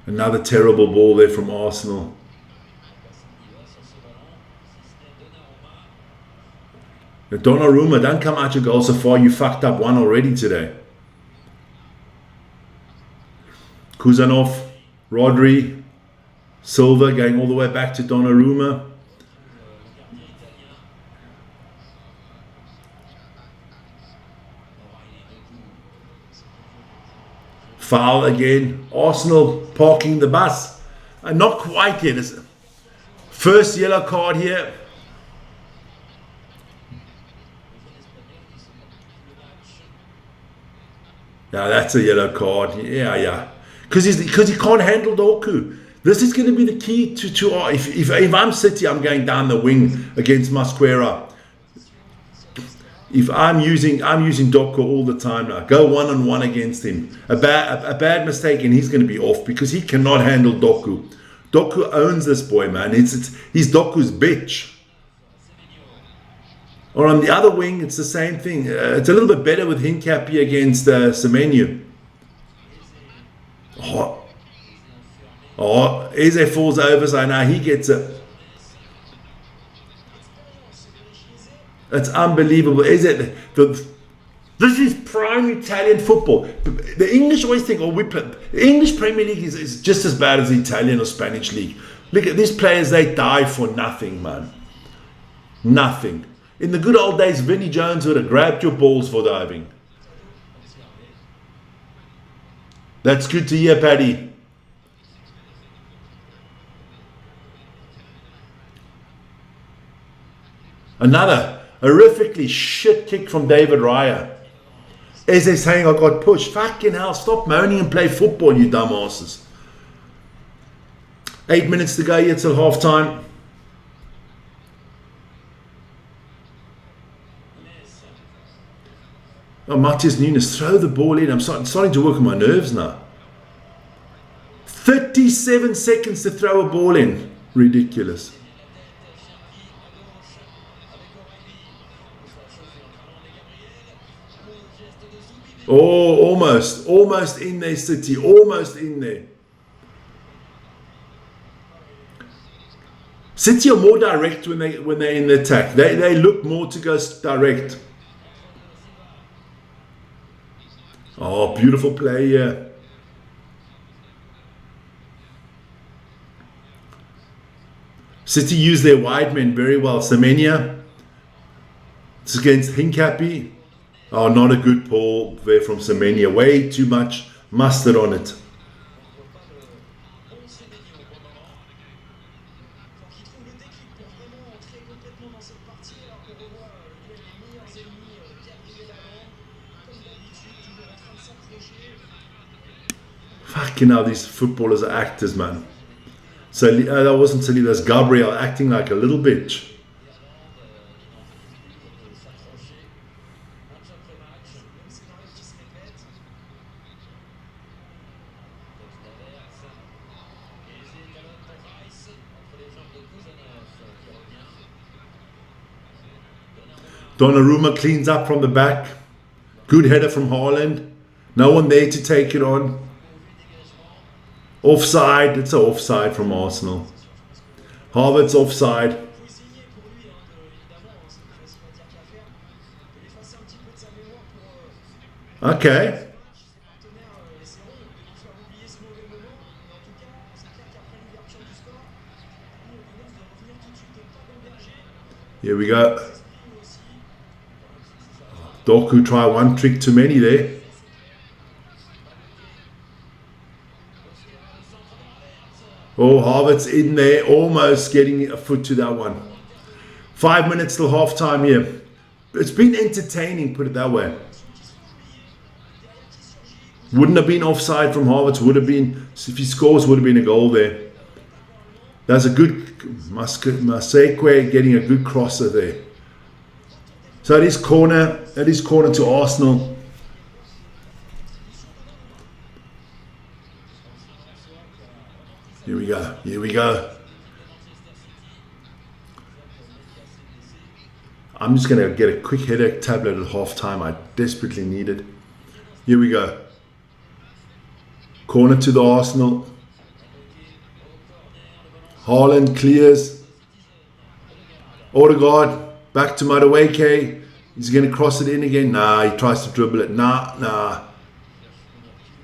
Another terrible ball there from Arsenal. Donnarumma, don't come out your goal so far. You fucked up one already today. Kuzanov, Rodri, Silva going all the way back to Donnarumma. Foul again. Arsenal parking the bus. Not quite yet. First yellow card here. Yeah, that's a yellow card. Yeah. Because he can't handle Doku. This is going to be the key to if I'm City, I'm going down the wing against Masquera. If I'm using Doku all the time now, go 1-on-1 against him. A bad mistake and he's going to be off because he cannot handle Doku. Doku owns this boy, man. He's Doku's bitch. Or on the other wing, it's the same thing. It's a little bit better with Hincapi against Semenyo. Eze falls over, so now he gets it. It's unbelievable. This is prime Italian football. The English always think, the English Premier League is just as bad as the Italian or Spanish league. Look at these players, they die for nothing, man. Nothing. In the good old days, Vinnie Jones would have grabbed your balls for diving. That's good to hear, Paddy. Another horrifically shit kick from David Raya. As they're saying, I got pushed. Fucking hell, stop moaning and play football, you dumbasses. 8 minutes to go here till half time. Oh, Matheus Nunes, throw the ball in. I'm starting to work on my nerves now. 37 seconds to throw a ball in. Ridiculous. Oh, almost in there, City. Almost in there. City are more direct when they're in the attack. They look more to go direct. Oh, beautiful play here. City use their wide men very well. Semenya. It's against Hincapi. Oh, not a good ball there from Semenya. Way too much mustard on it. Fucking hell, these footballers are actors, man. So that wasn't silly. That's Gabriel acting like a little bitch. Donnarumma cleans up from the back. Good header from Haaland. No one there to take it on. Offside. It's an offside from Arsenal. Harvard's offside. Okay. Here we go. Doku try one trick too many there. Oh, Harvard's in there, almost getting a foot to that one. 5 minutes till half time here. It's been entertaining, put it that way. Wouldn't have been offside from Harvard's, would have been, if he scores, would have been a goal there. That's a good, Masekwe getting a good crosser there. So it is corner to Arsenal. Here we go. I'm just going to get a quick headache tablet at half time. I desperately need it. Here we go. Corner to the Arsenal. Haaland clears. Odegaard back to Madueke. He's going to cross it in again. Nah, he tries to dribble it. Nah.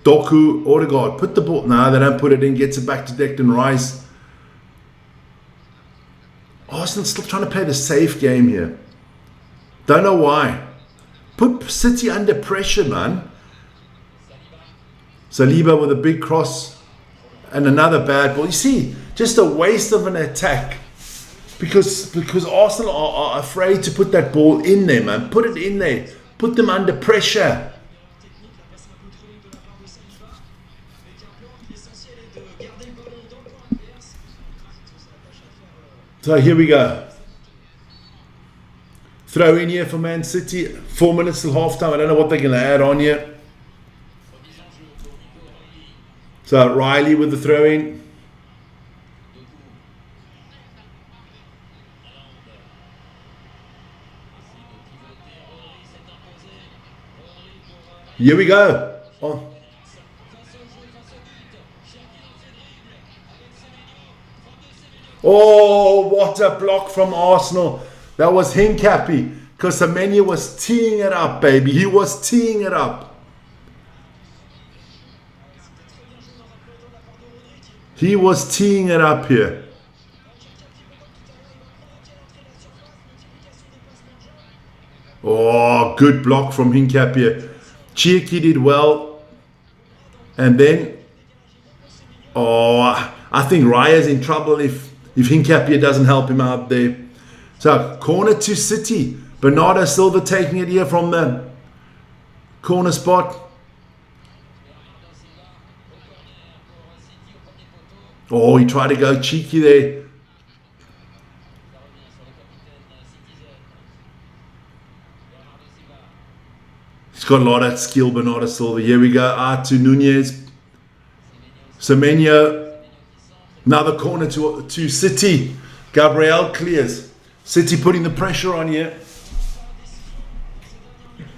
Doku, Odegaard, put the ball. Nah, they don't put it in. Gets it back to Declan Rice. Arsenal still trying to play the safe game here. Don't know why. Put City under pressure, man. Saliba with a big cross and another bad ball. You see, just a waste of an attack because Arsenal are afraid to put that ball in there, man. Put it in there. Put them under pressure. So here we go. Throw in here for Man City. 4 minutes till half time. I don't know what they're going to add on here. So Riley with the throw in. Here we go. Oh, what a block from Arsenal. That was Hincapie. Because Semenya was teeing it up, baby. He was teeing it up. He was teeing it up here. Oh, good block from Hincapie. Chieki did well. And then, I think Raya's in trouble if Hincapie doesn't help him out there. So, corner to City. Bernardo Silva taking it here from the corner spot. Oh, he tried to go cheeky there. He's got a lot of skill, Bernardo Silva. Here we go. To Nunez. Semenyo. Another corner to City. Gabriel clears. City putting the pressure on here.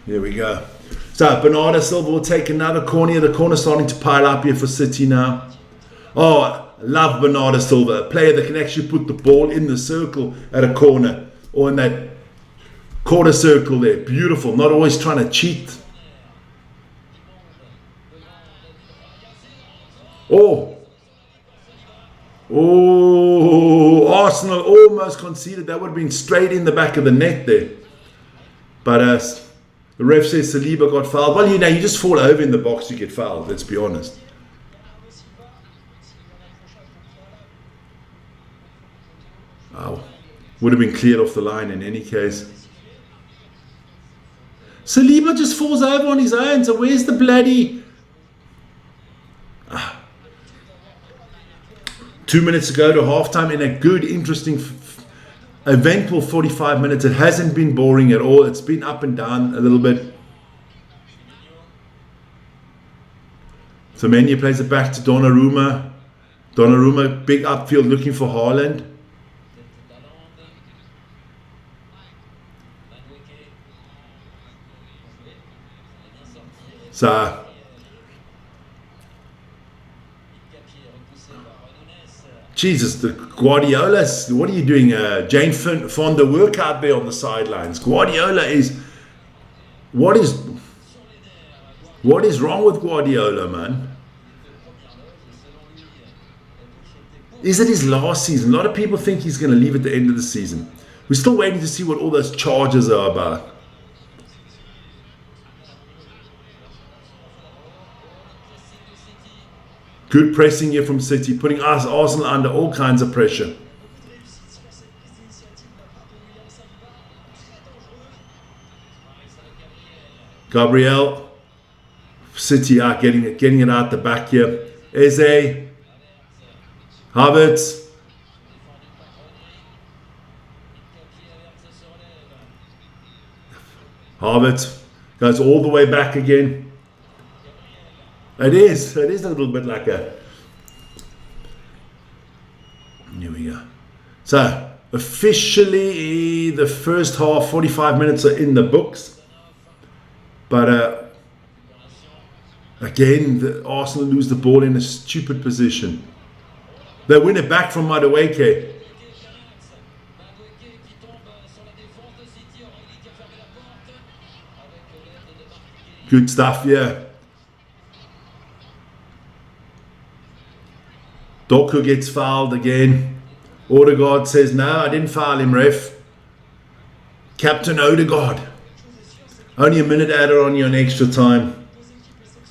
Here we go. So Bernardo Silva will take another corner. The corner starting to pile up here for City now. Oh, I love Bernardo Silva. A player that can actually put the ball in the circle at a corner. Or in that quarter circle there. Beautiful. Not always trying to cheat. Oh, Arsenal almost conceded. That would have been straight in the back of the net there. But the ref says Saliba got fouled. Well, you just fall over in the box, you get fouled. Let's be honest. Oh, would have been cleared off the line in any case. Saliba just falls over on his own. So where's the bloody... 2 minutes ago to halftime in a good, interesting, eventful 45 minutes. It hasn't been boring at all. It's been up and down a little bit. Semenya plays it back to Donnarumma. Donnarumma, big upfield looking for Haaland. So... Jesus, the Guardiola, what are you doing? Jane Fonda work out there on the sidelines. Guardiola is... What is wrong with Guardiola, man? Is it his last season? A lot of people think he's going to leave at the end of the season. We're still waiting to see what all those charges are about. Good pressing here from City, putting us Arsenal under all kinds of pressure. Gabriel, City are getting it out the back here. Eze, Havertz. Havertz goes all the way back again. It is a little bit like that. Here we go. So, officially, the first half, 45 minutes are in the books. But, again, Arsenal lose the ball in a stupid position. They win it back from Madueke. Good stuff, yeah. Doku gets fouled again. Odegaard says, no, I didn't foul him, ref. Captain Odegaard. Only a minute added on you on extra time.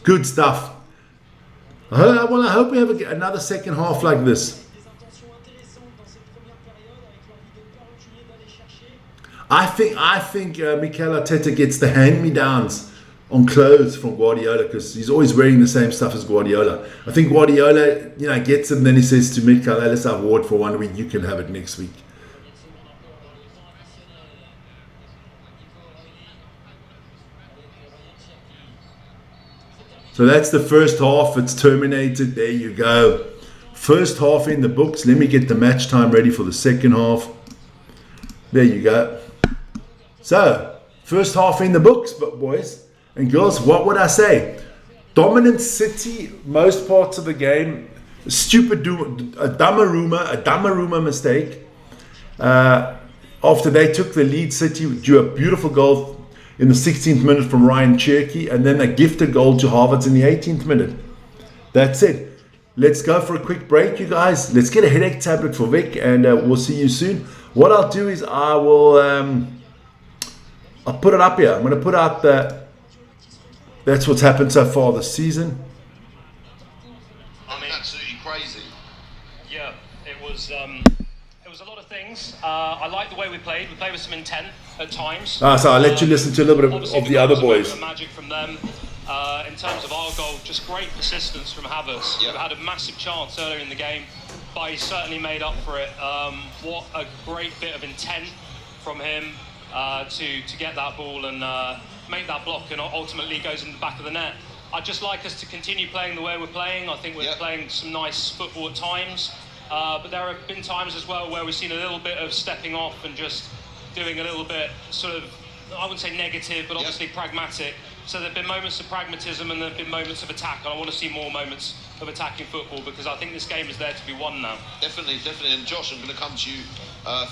Good stuff. Well, I hope we have another second half like this. I think Mikel Arteta gets the hand-me-downs on clothes from Guardiola, because he's always wearing the same stuff as Guardiola. I think Guardiola, gets it, and then he says to Mikel, let's have Ward for 1 week, you can have it next week. So that's the first half, it's terminated, there you go. First half in the books. Let me get the match time ready for the second half. There you go. So, first half in the books, but boys and girls, what would I say? Dominant City, most parts of the game. A Donnarumma mistake. After they took the lead, City drew a beautiful goal in the 16th minute from Ryan Cherky, and then a gifted goal to Havertz in the 18th minute. That's it. Let's go for a quick break, you guys. Let's get a headache tablet for Vic, and we'll see you soon. What I'll do is I'll put it up here. I'm going to put out that's what's happened so far this season. I mean, absolutely crazy. Yeah, it was a lot of things. I like the way we played. We played with some intent at times. So I'll let you listen to a little bit of the other boys. Magic from them. In terms of our goal, just great persistence from Havertz. Yeah. We had a massive chance earlier in the game, but he certainly made up for it. What a great bit of intent from him to get that ball and make that block, and ultimately goes in the back of the net. I'd just like us to continue playing the way we're playing. I think we're playing some nice football at times, but there have been times as well where we've seen a little bit of stepping off and just doing a little bit sort of, I wouldn't say negative, but obviously pragmatic. So there have been moments of pragmatism and there have been moments of attack, and I want to see more moments of attacking football, because I think this game is there to be won now. Definitely. And Josh, I'm going to come to you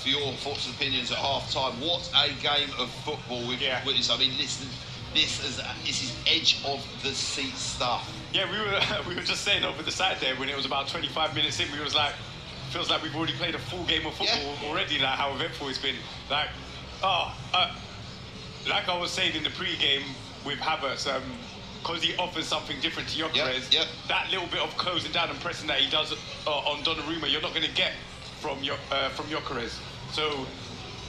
for your thoughts and opinions at half-time. What a game of football we've witnessed. I mean, listen, this is edge of the seat stuff. Yeah, we were just saying over the side there when it was about 25 minutes in, we was like, feels like we've already played a full game of football already, like how eventful it's been. Like, like I was saying in the pre-game with Havertz, because he offers something different to Gyökeres, that little bit of closing down and pressing that he does on Donnarumma, you're not going to get from Gyökeres. So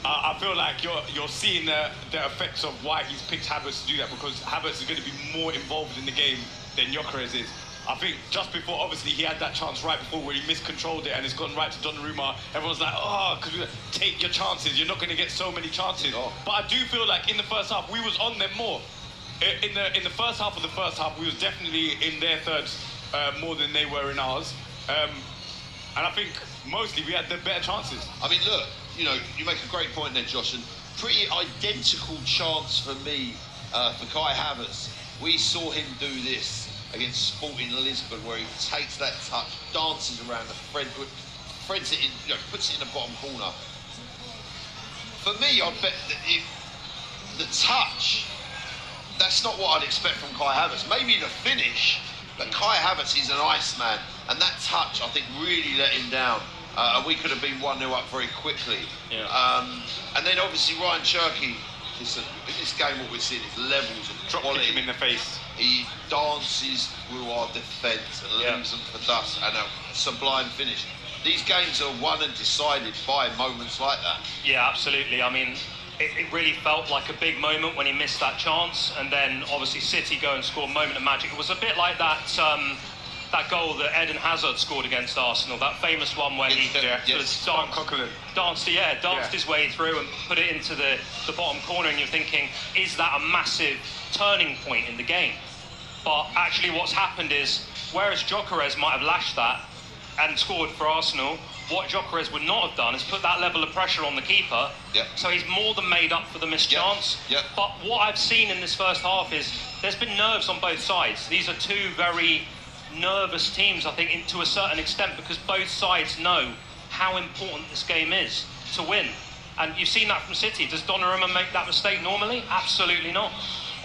I feel like you're seeing the effects of why he's picked Havertz to do that, because Havertz is going to be more involved in the game than Gyökeres is. I think just before, obviously, he had that chance right before where he miscontrolled it and it's gone right to Donnarumma. Everyone's like, because take your chances. You're not going to get so many chances. But I do feel like in the first half, we was on them more. In the first half of the first half, we was definitely in their thirds more than they were in ours. And I think mostly we had the better chances. I mean, look, you make a great point there, Josh, and pretty identical chance for me for Kai Havertz. We saw him do this against Sporting Lisbon, where he takes that touch, dances around the threads it in, puts it in the bottom corner. For me, I'd bet that if the touch, that's not what I'd expect from Kai Havertz. Maybe the finish, but Kai Havertz is an Iceman, and that touch, I think, really let him down. And we could have been 1-0 up very quickly. Yeah. And then obviously Ryan Cherky, listen, in this game what we're seeing is levels of Drop quality. him in the face. He dances through our defence and leaves them for dust, and a sublime finish. These games are won and decided by moments like that. Yeah, absolutely. I mean, it really felt like a big moment when he missed that chance, and then obviously City go and score a moment of magic. It was a bit like that that goal that Eden Hazard scored against Arsenal, that famous one where he danced his way through and put it into the bottom corner, and you're thinking, is that a massive turning point in the game? But actually what's happened is, whereas Gyökeres might have lashed that and scored for Arsenal, what Gyökeres would not have done is put that level of pressure on the keeper. So he's more than made up for the missed chance. But what I've seen in this first half is there's been nerves on both sides. These are two very nervous teams, I think, to a certain extent, because both sides know how important this game is to win. And you've seen that from City. Does Donnarumma make that mistake normally? Absolutely not.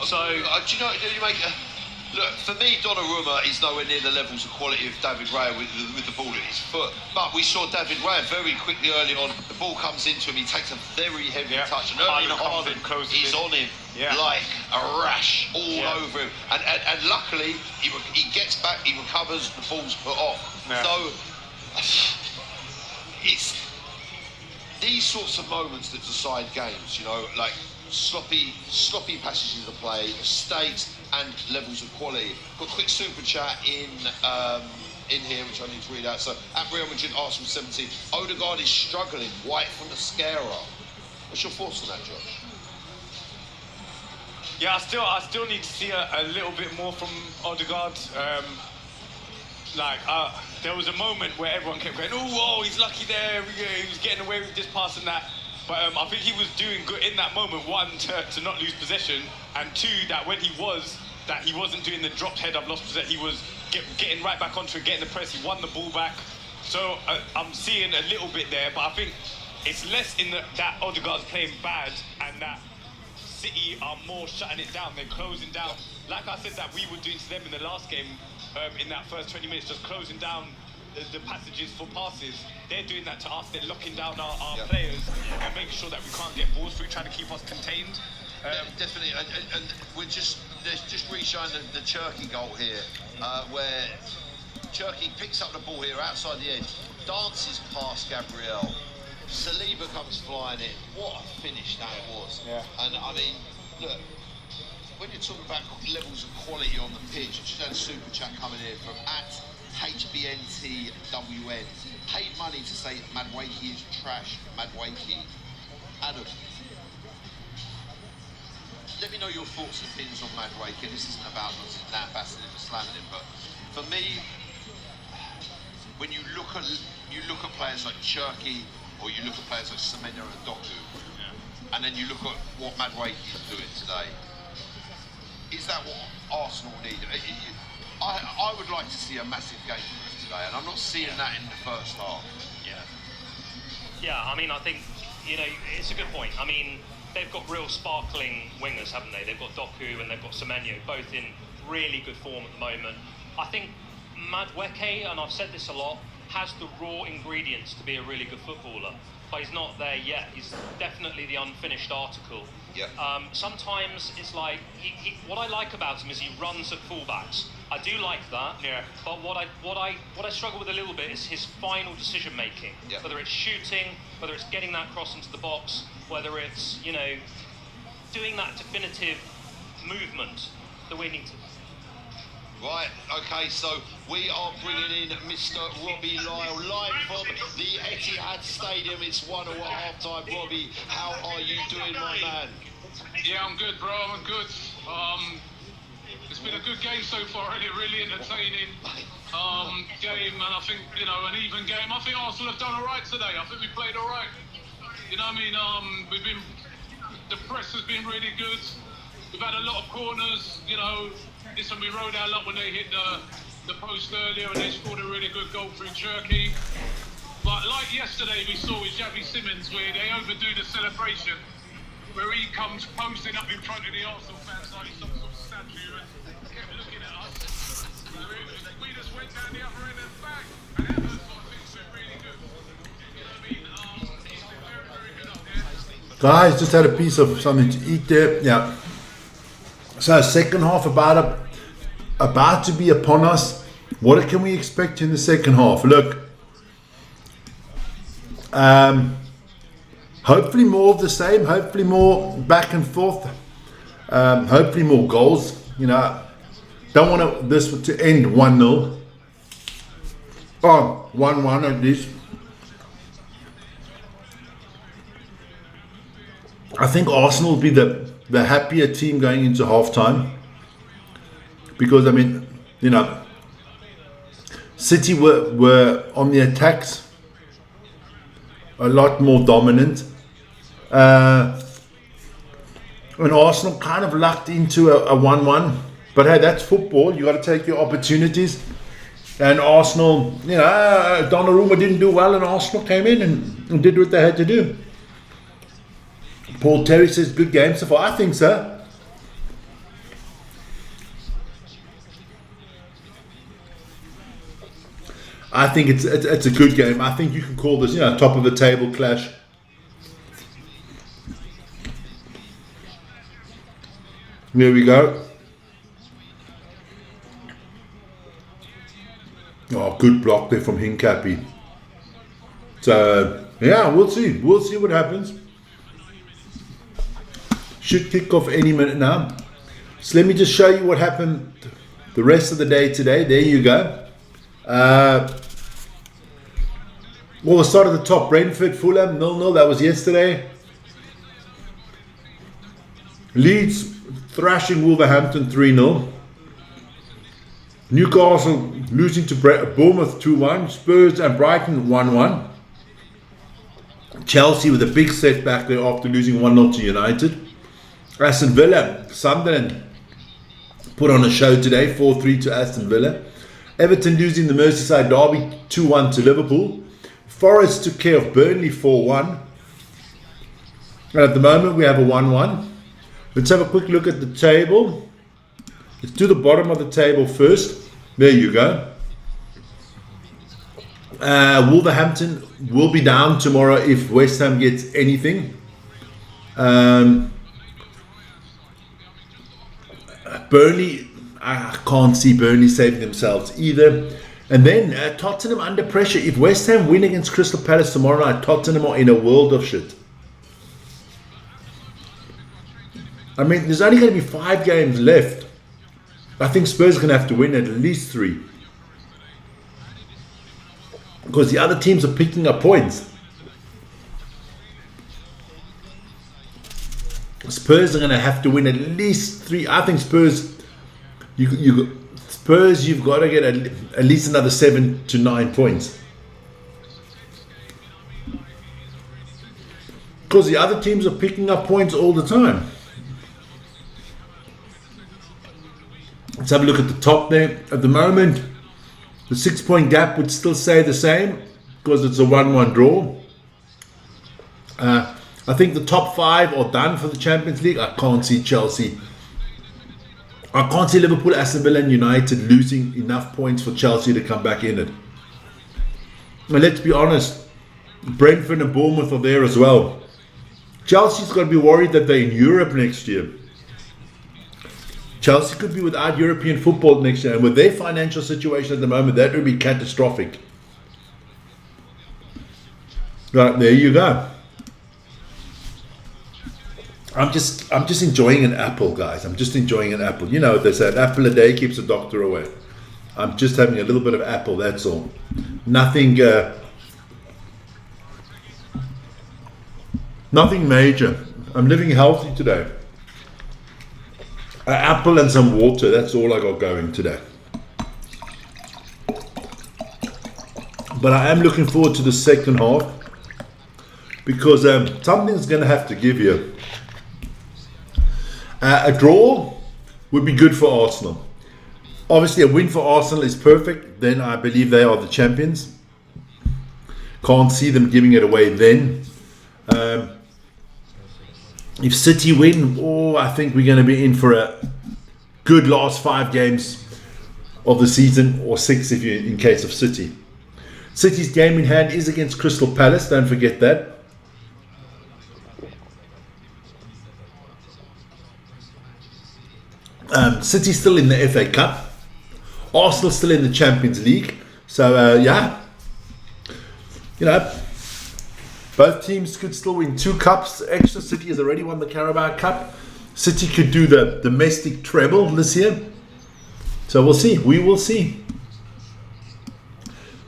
So do you make look, for me, Donnarumma is nowhere near the levels of quality of David Raya with the ball at his foot. But we saw David Raya very quickly early on. The ball comes into him, he takes a very heavy touch, and early on he's on him like a rash all over him. And luckily, he gets back, he recovers, the ball's put off. So it's these sorts of moments that decide games, you know, like sloppy passages of play, mistakes, and levels of quality. Got a quick super chat in here, which I need to read out. So, at Real Madrid, Arsenal 17, Odegaard is struggling, White from the scarer. What's your thoughts on that, Josh? Yeah, I still need to see a little bit more from Odegaard. There was a moment where everyone kept going, oh, he's lucky there, he was getting away with this pass and that. But I think he was doing good in that moment, one, to not lose possession, and two, that when he wasn't doing the dropped head, I've lost possession, he was getting right back onto it, getting the press, he won the ball back. So I'm seeing a little bit there, but I think it's less in that Odegaard's playing bad and that City are more shutting it down, they're closing down. Like I said that we were doing to them in the last game, in that first 20 minutes, just closing down the passages for passes. They're doing that to us. They're locking down our players and making sure that we can't get balls through, trying to keep us contained. Definitely, and we're just re-showing the Cherky goal here, where Cherky picks up the ball here outside the edge, dances past Gabriel. Saliba comes flying in. What a finish that was! And I mean, look, when you're talking about levels of quality on the pitch, I just had a super chat coming in from @HBNTWN. Paid money to say Madueke is trash. Madueke. Adam, let me know your thoughts and opinions on Madueke. This isn't about lambasting him and slamming him, but for me, when you look at players like Cherky, or you look at players like Semenyo and Doku, and then you look at what Madueke is doing today, is that what Arsenal need? I would like to see a massive game from us today, and I'm not seeing that in the first half. Yeah, I mean, I think, you know, it's a good point. I mean, they've got real sparkling wingers, haven't they? They've got Doku and they've got Semenyo, both in really good form at the moment. I think Madueke, and I've said this a lot, has the raw ingredients to be a really good footballer, but he's not there yet. He's definitely the unfinished article. Sometimes it's like, what I like about him is he runs at fullbacks. I do like that, but what I struggle with a little bit is his final decision making. Whether it's shooting, whether it's getting that cross into the box, whether it's, you know, doing that definitive movement that we need to. Right, okay, so we are bringing in Mr. Robbie Lyle live from the Etihad Stadium. It's 1-1 at half time. Robbie, how are you doing, my man? Yeah, I'm good, bro. I'm good. It's been a good game so far, really entertaining game, and I think, you know, an even game. I think Arsenal have done all right today. I think we played all right. You know what I mean? The press has been really good. We've had a lot of corners, you know. Listen, we rode our luck when they hit the post earlier, and they scored a really good goal through Cherky. But like yesterday we saw with Xavi Simons, where they overdo the celebration, where he comes posting up in front of the Arsenal fans like some sort of statue and kept looking at us. We just went down the other end and bang, and Evans, I think, has been really good. You know what I mean? He's been very, very good up there. Guys, just had a piece of something to eat there. Yeah. So second half, about about to be upon us. What can we expect in the second half? Look, hopefully more of the same. Hopefully more back and forth. Hopefully more goals. You know, don't want this to end 1-0. Oh, 1-1 at least. I think Arsenal will be the happier team going into halftime, because I mean, you know, City were on the attacks, a lot more dominant, and Arsenal kind of lucked into a 1-1. But hey, that's football. You got to take your opportunities. And Arsenal, you know, Donnarumma didn't do well, and Arsenal came in and did what they had to do. Paul Terry says, good game so far. I think so. I think it's a good game. I think you can call this, you know, top of the table clash. There we go. Oh, good block there from Hincapie. So, yeah, we'll see. We'll see what happens. Should kick off any minute now. So let me just show you what happened the rest of the day today. There you go. Well, we'll start at the top. Brentford, Fulham, 0-0. That was yesterday. Leeds thrashing Wolverhampton 3-0. Newcastle losing to Bournemouth 2-1. Spurs and Brighton 1-1. Chelsea with a big setback there after losing 1-0 to United. Aston Villa, Sunderland put on a show today, 4-3 to Aston Villa. Everton losing the Merseyside derby 2-1 to Liverpool. Forest took care of Burnley 4-1. And at the moment we have a 1-1. Let's have a quick look at the table. Let's do the bottom of the table first. There you go. Wolverhampton will be down tomorrow if West Ham gets anything. Burnley, I can't see Burnley saving themselves either. And then Tottenham under pressure. If West Ham win against Crystal Palace tomorrow night, Tottenham are in a world of shit. I mean, there's only going to be 5 games left. I think Spurs are going to have to win at least 3. Because the other teams are picking up points. Spurs are going to have to win at least 3. I think Spurs, you've got to get at least another 7 to 9 points. Because the other teams are picking up points all the time. Let's have a look at the top there. At the moment, the 6-point gap would still stay the same because it's a 1-1 draw. I think the top 5 are done for the Champions League. I can't see Chelsea. I can't see Liverpool, Aston Villa and United losing enough points for Chelsea to come back in it. And let's be honest, Brentford and Bournemouth are there as well. Chelsea's got to be worried that they're in Europe next year. Chelsea could be without European football next year, and with their financial situation at the moment, that would be catastrophic. Right, there you go. I'm just enjoying an apple, guys. I'm just enjoying an apple. You know what they say, an apple a day keeps a doctor away. I'm just having a little bit of apple, that's all. Nothing nothing major. I'm living healthy today. An apple and some water, that's all I got going today. But I am looking forward to the second half because something's going to have to give you. A draw would be good for Arsenal. Obviously, a win for Arsenal is perfect. Then I believe they are the champions. Can't see them giving it away then. If City win, I think we're going to be in for a good last 5 games of the season, or 6 if you in case of City. City's game in hand is against Crystal Palace. Don't forget that. City's still in the FA Cup. Arsenal still in the Champions League. So, yeah. You know, both teams could still win 2 cups. Extra City has already won the Carabao Cup. City could do the domestic treble this year. So we'll see. We will see.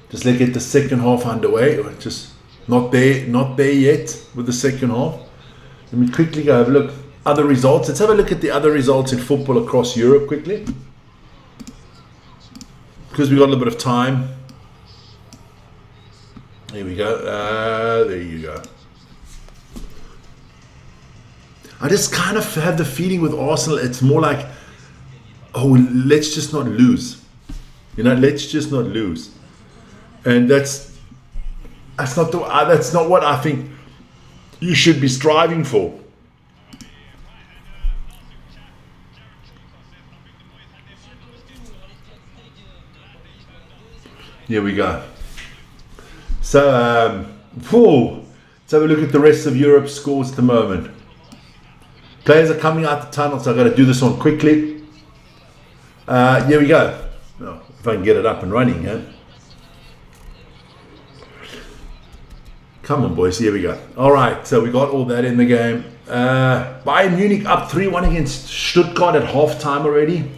Just let's get the second half underway. Just not there yet with the second half. Let me quickly go have a look. Other results. Let's have a look at the other results in football across Europe quickly. Because we've got a little bit of time. Here we go. There you go. I just kind of have the feeling with Arsenal, it's more like, oh, let's just not lose. You know, let's just not lose. And that's not what I think you should be striving for. Here we go. So, let's have a look at the rest of Europe's scores at the moment. Players are coming out the tunnel, so I've got to do this one quickly. Here we go. Oh, if I can get it up and running, yeah. Come on, boys. Here we go. All right, so we got all that in the game. Bayern Munich up 3-1 against Stuttgart at halftime already.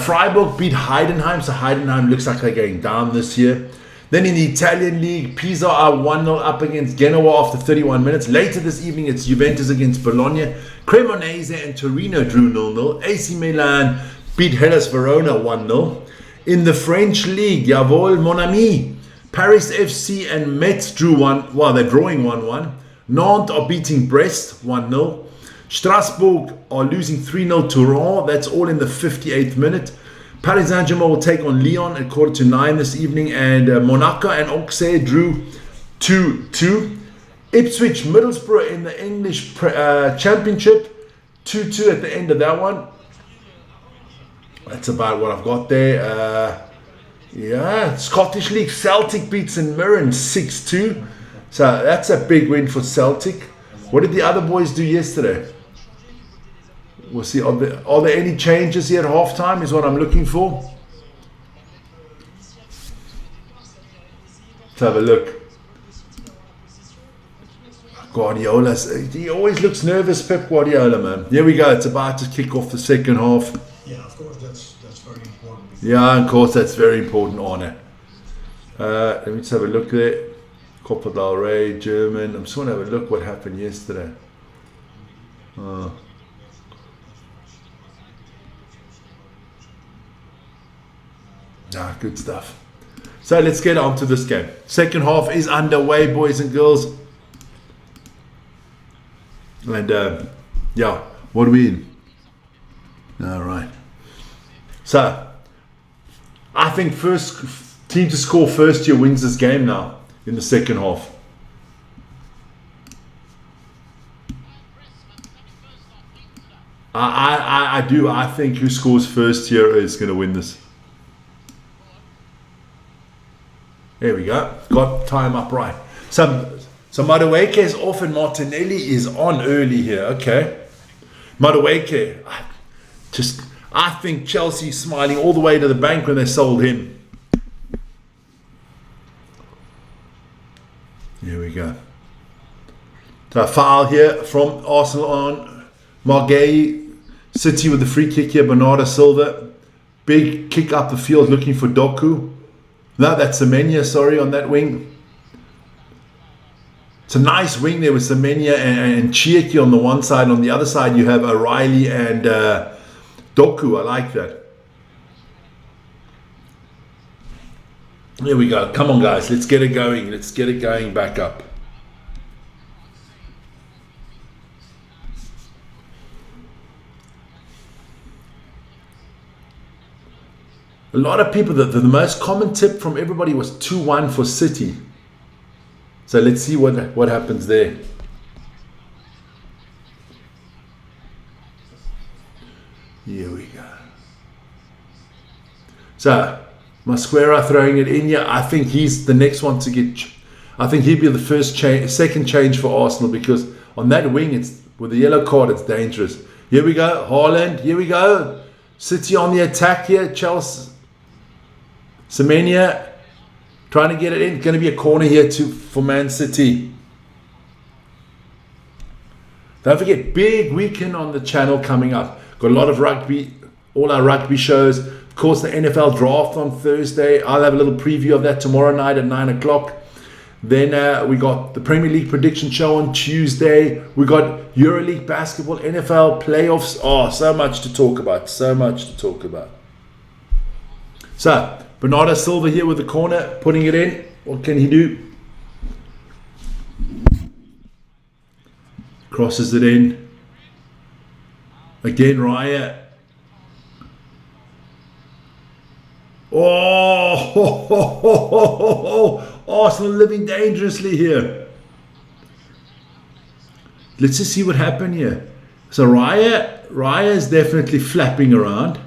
Freiburg beat Heidenheim, so Heidenheim looks like they're going down this year. Then in the Italian league, Pisa are 1-0 up against Genoa after 31 minutes. Later this evening, it's Juventus against Bologna. Cremonese and Torino drew 0-0. AC Milan beat Hellas Verona 1-0. In the French league, jawohl, mon ami. Paris FC and Metz drew 1. Well, they're drawing 1-1. Nantes are beating Brest 1-0. Strasbourg are losing 3-0 to Rouen. That's all in the 58th minute. Paris Saint-Germain will take on Lyon at 8:45 this evening. And Monaco and Auxerre drew 2-2. Ipswich Middlesbrough in the English Championship 2-2 at the end of that one. That's about what I've got there. Yeah, Scottish League, Celtic beats St Mirren 6-2. So that's a big win for Celtic. What did the other boys do yesterday? We'll see. Are there any changes here at halftime is what I'm looking for. Let's have a look. Guardiola, he always looks nervous, Pep Guardiola, man. Here we go. It's about to kick off the second half. Yeah, of course, that's very important. Yeah, of course, that's very important on it. Let me just have a look there. Copa del Rey, German. I'm just want to have a look what happened yesterday. Good stuff. So let's get on to this game. Second half is underway, boys and girls. And yeah, what are we in? All right. So I think first team to score first here wins this game now in the second half. I do. I think who scores first here is going to win this. There we go. Got time up right. So Madueke is off and Martinelli is on early here. Okay. Madueke. I think Chelsea smiling all the way to the bank when they sold him. Here we go. So a foul here from Arsenal on Margay. City with the free kick here. Bernardo Silva. Big kick up the field looking for Doku. No, that's Semenya, sorry, on that wing. It's a nice wing there with Semenya and Chieki on the one side. On the other side, you have O'Reilly and Doku. I like that. Here we go. Come on, guys. Let's get it going. Let's get it going back up. A lot of people, the most common tip from everybody was 2-1 for City. So let's see what happens there. Here we go. So Mosquera throwing it in here. I think he's the next one to get. I think he'd be the second change for Arsenal, because on that wing, it's with the yellow card, it's dangerous. Here we go, Haaland. Here we go. City on the attack here. Chelsea. Semenya trying to get it in. Going to be a corner here for Man City. Don't forget, big weekend on the channel coming up. Got a lot of rugby, all our rugby shows. Of course, the NFL draft on Thursday. I'll have a little preview of that tomorrow night at 9 o'clock. Then we got the Premier League prediction show on Tuesday. We got EuroLeague basketball, NFL playoffs. Oh, so much to talk about. So much to talk about. So, Bernardo Silva here with the corner, putting it in. What can he do? Crosses it in. Again, Raya. Oh, Arsenal living dangerously here. Let's just see what happened here. So Raya is definitely flapping around.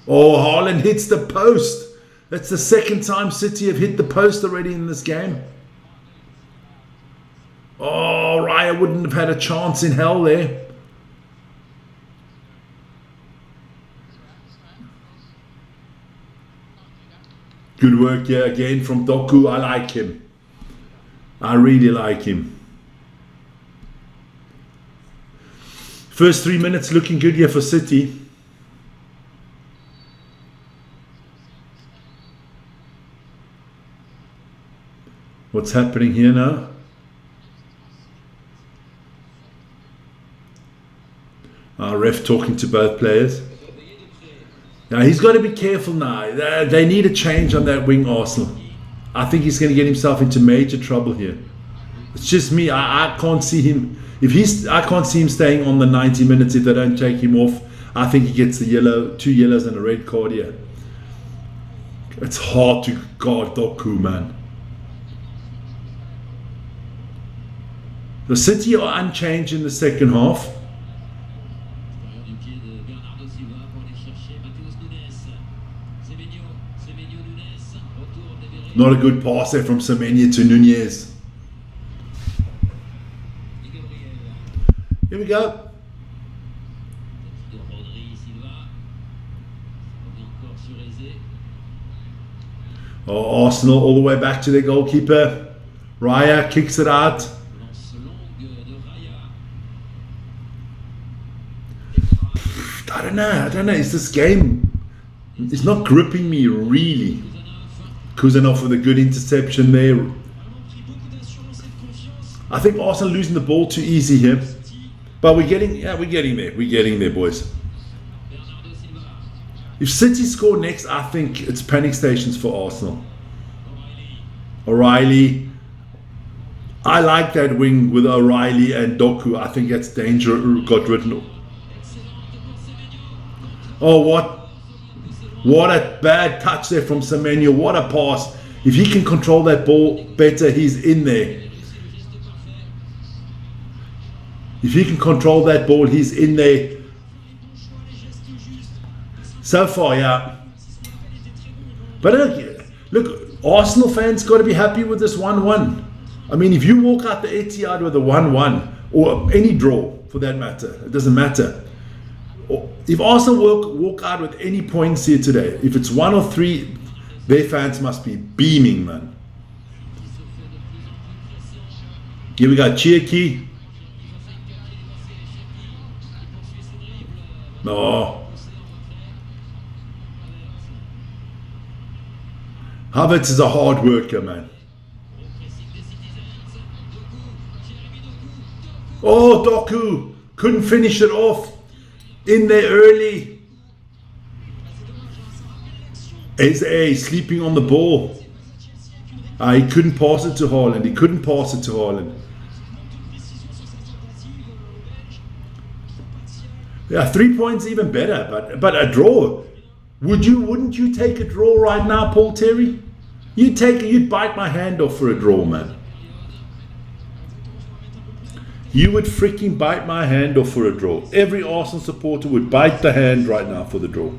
Oh, Haaland hits the post. That's the second time City have hit the post already in this game. Oh, Raya wouldn't have had a chance in hell there. Good work here again from Doku. I like him. I really like him. First 3 minutes looking good here for City. What's happening here now? Our ref talking to both players. Now he's got to be careful now. They need a change on that wing, Arsenal. I think he's going to get himself into major trouble here. It's just me. I can't see him. I can't see him staying on the 90 minutes if they don't take him off. I think he gets the yellow, 2 yellows and a red card here. It's hard to guard Doku, man. The City are unchanged in the second half. Not a good pass there from Semenya to Nunez. Here we go. Oh, Arsenal all the way back to their goalkeeper. Raya kicks it out. I don't know. Is this game? It's not gripping me really. Kuzanov with a good interception there. I think Arsenal losing the ball too easy here. But we're getting there. We're getting there, boys. If City score next, I think it's panic stations for Arsenal. O'Reilly. I like that wing with O'Reilly and Doku. I think that's danger got written. Oh, what a bad touch there from Semenya. What a pass. If he can control that ball better, he's in there. If he can control that ball, he's in there. So far, yeah. But look, Arsenal fans got to be happy with this 1-1. I mean, if you walk out the Etihad with a 1-1, or any draw for that matter, it doesn't matter. If Arsenal walk out with any points here today, if it's 1 or 3, their fans must be beaming, man. Here we got Cherki. No. Havertz is a hard worker, man. Oh, Doku couldn't finish it off. In there early. Eze sleeping on the ball. He couldn't pass it to Haaland. Yeah, 3 points even better, but a draw. Wouldn't you take a draw right now, Paul Terry? You'd bite my hand off for a draw, man. You would freaking bite my hand off for a draw. Every Arsenal supporter would bite the hand right now for the draw.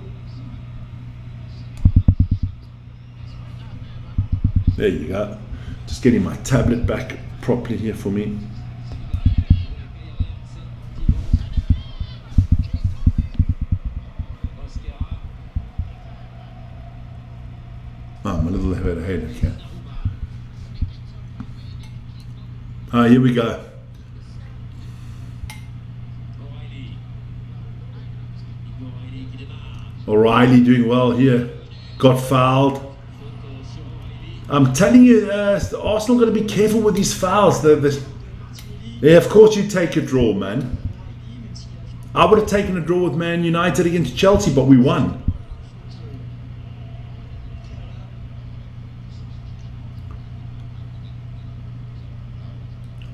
There you go. Just getting my tablet back properly here for me. Oh, I'm a little bit ahead. Okay. Here we go. O'Reilly doing well here. Got fouled. I'm telling you, Arsenal got to be careful with these fouls. Yeah, of course you take a draw, man. I would have taken a draw with Man United against Chelsea, but we won.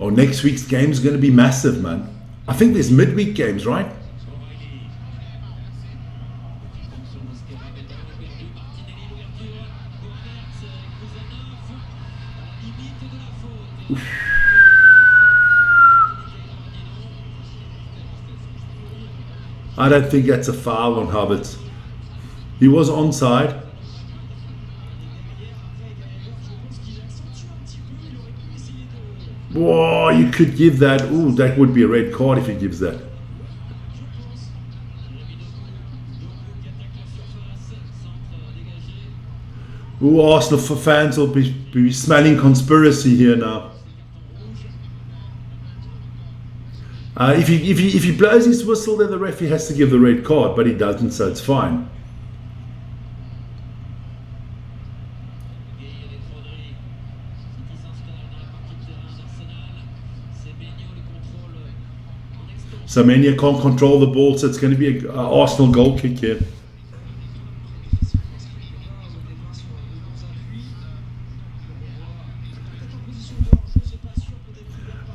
Oh, next week's game is going to be massive, man. I think there's midweek games, right? I don't think that's a foul on Havertz. He was onside. Whoa, you could give that. Ooh, that would be a red card if he gives that. Ooh, Arsenal fans will be smelling conspiracy here now. If he blows his whistle, then the referee has to give the red card, but he doesn't, so it's fine. Semenya can't control the ball, so it's going to be an Arsenal goal kick here.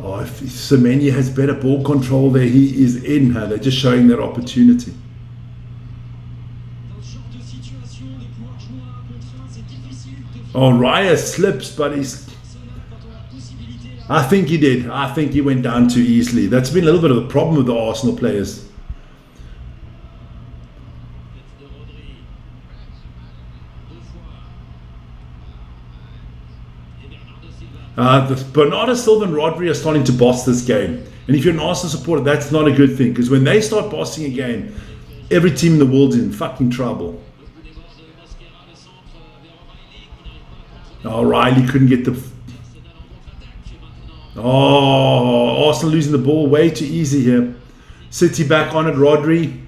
Oh, if Semenya has better ball control there, he is in. They're just showing that opportunity. Oh, Raya slips, but I think he did. I think he went down too easily. That's been a little bit of a problem with the Arsenal players. Bernardo Silva and Rodri are starting to boss this game. And if you're an Arsenal supporter, that's not a good thing. Because when they start bossing a game, every team in the world is in fucking trouble. Oh, Riley couldn't get the... Oh, Arsenal losing the ball way too easy here. City back on it, Rodri.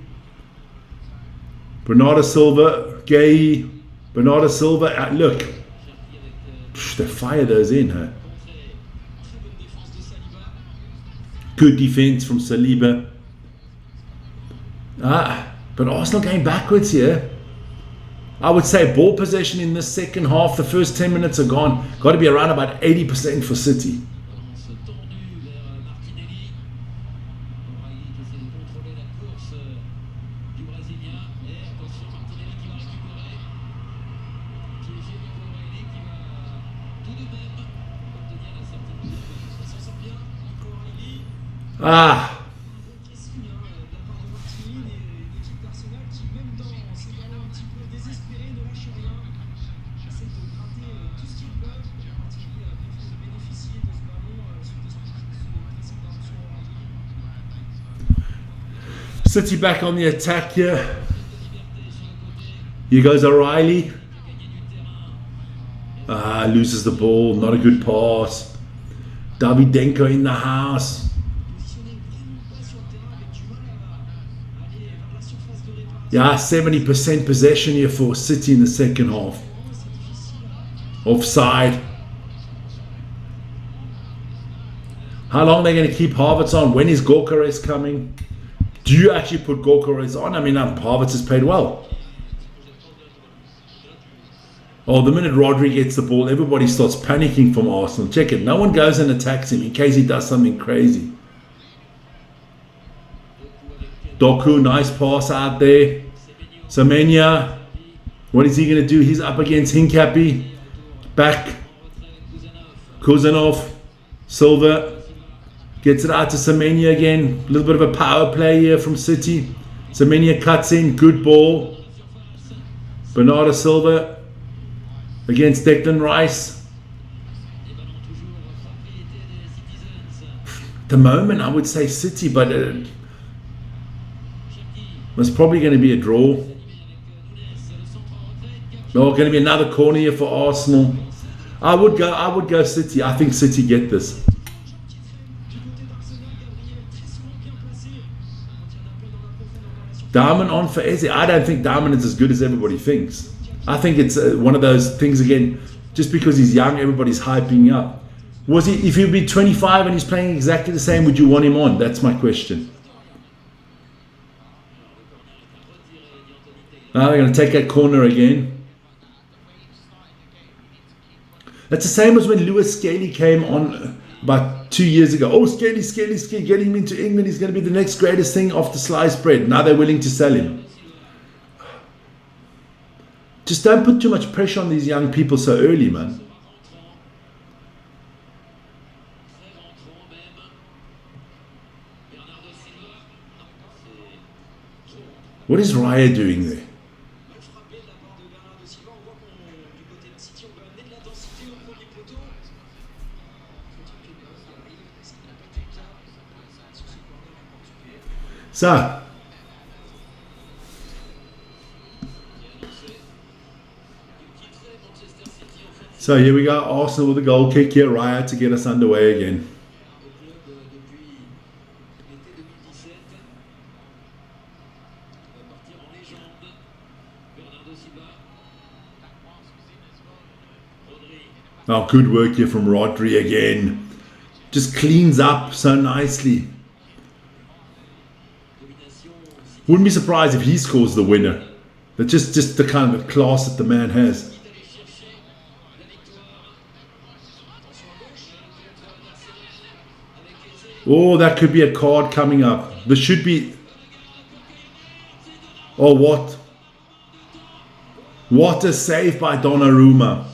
Bernardo Silva, Gay. Bernardo Silva, look. They fire those in, huh? Good defense from Saliba. But Arsenal going backwards here. I would say ball possession in this second half, the first 10 minutes are gone. Got to be around about 80% for City. City back on the attack here. Here goes O'Reilly. Loses the ball. Not a good pass. Davidenko in the house. Yeah, 70% possession here for City in the second half. Offside. How long are they going to keep Havertz on? When is Gyökeres coming? Do you actually put Gyökeres on? I mean, Havertz has played well. Oh, the minute Rodri gets the ball, everybody starts panicking from Arsenal. Check it. No one goes and attacks him in case he does something crazy. Doku, nice pass out there. Semenya, what is he going to do? He's up against Hincapi. Back. Kuzanov. Silva. Gets it out to Semenya again. A little bit of a power play here from City. Semenya cuts in. Good ball. Bernardo Silva against Declan Rice. At the moment, I would say City, but it's probably going to be a draw. Oh, going to be another corner here for Arsenal. I would go City. I think City get this. Diamond on for Eze. I don't think Diamond is as good as everybody thinks. I think it's one of those things again, just because he's young, everybody's hyping up. If he'd be 25 and he's playing exactly the same, would you want him on? That's my question. Now they're going to take that corner again. That's the same as when Lewis Scaly came on about 2 years ago. Oh, Scaly, getting him into England. He's going to be the next greatest thing off the sliced bread. Now they're willing to sell him. Just don't put too much pressure on these young people so early, man. What is Raya doing there? So here we go, Arsenal with a goal kick here, Raya to get us underway again. Oh, good work here from Rodri again. Just cleans up so nicely. Wouldn't be surprised if he scores the winner. But just the kind of class that the man has. Oh, that could be a card coming up. There should be... Oh, what? What a save by Donnarumma.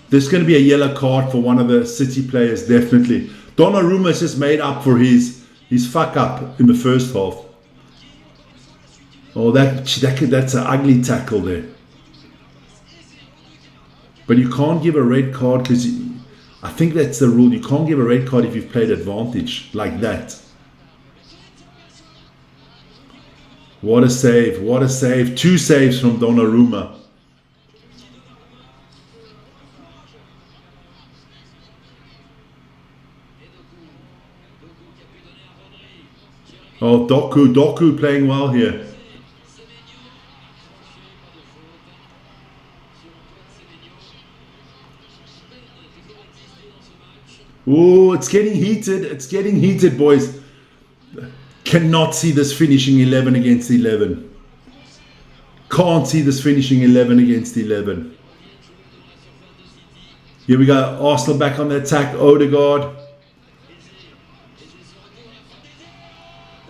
There's going to be a yellow card for one of the City players, definitely. Donnarumma's just made up for his fuck up in the first half. Oh, that's an ugly tackle there. But you can't give a red card because I think that's the rule. You can't give a red card if you've played advantage like that. What a save. What a save. 2 saves from Donnarumma. Oh, Doku playing well here. Oh, it's getting heated. It's getting heated, boys. Cannot see this finishing 11 against 11. Can't see this finishing 11 against 11. Here we go. Arsenal back on the attack. Odegaard.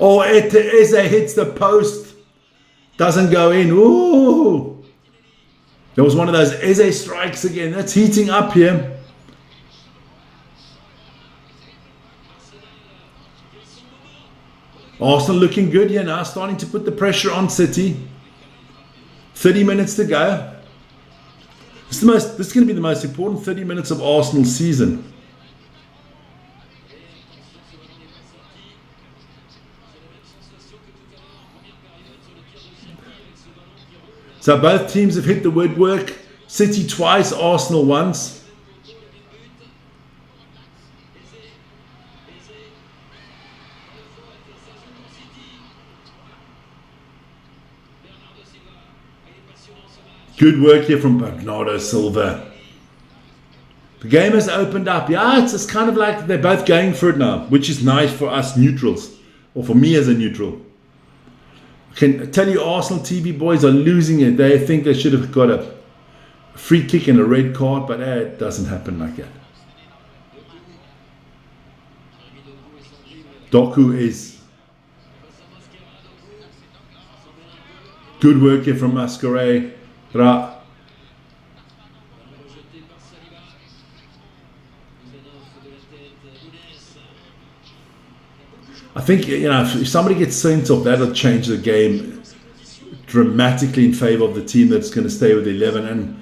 Oh, Eze hits the post. Doesn't go in. Ooh. There was one of those Eze strikes again. That's heating up here. Arsenal looking good here now. Starting to put the pressure on City. 30 minutes to go. This is going to be the most important 30 minutes of Arsenal's season. So both teams have hit the woodwork. City twice, Arsenal once. Good work here from Bernardo Silva. The game has opened up. Yeah, it's kind of like they're both going for it now, which is nice for us neutrals, or for me as a neutral. I can tell you Arsenal TV boys are losing it. They think they should have got a free kick and a red card, but it doesn't happen like that. Doku is good work here from Masquerade. I think, if somebody gets sent off, that'll change the game dramatically in favor of the team that's going to stay with 11. And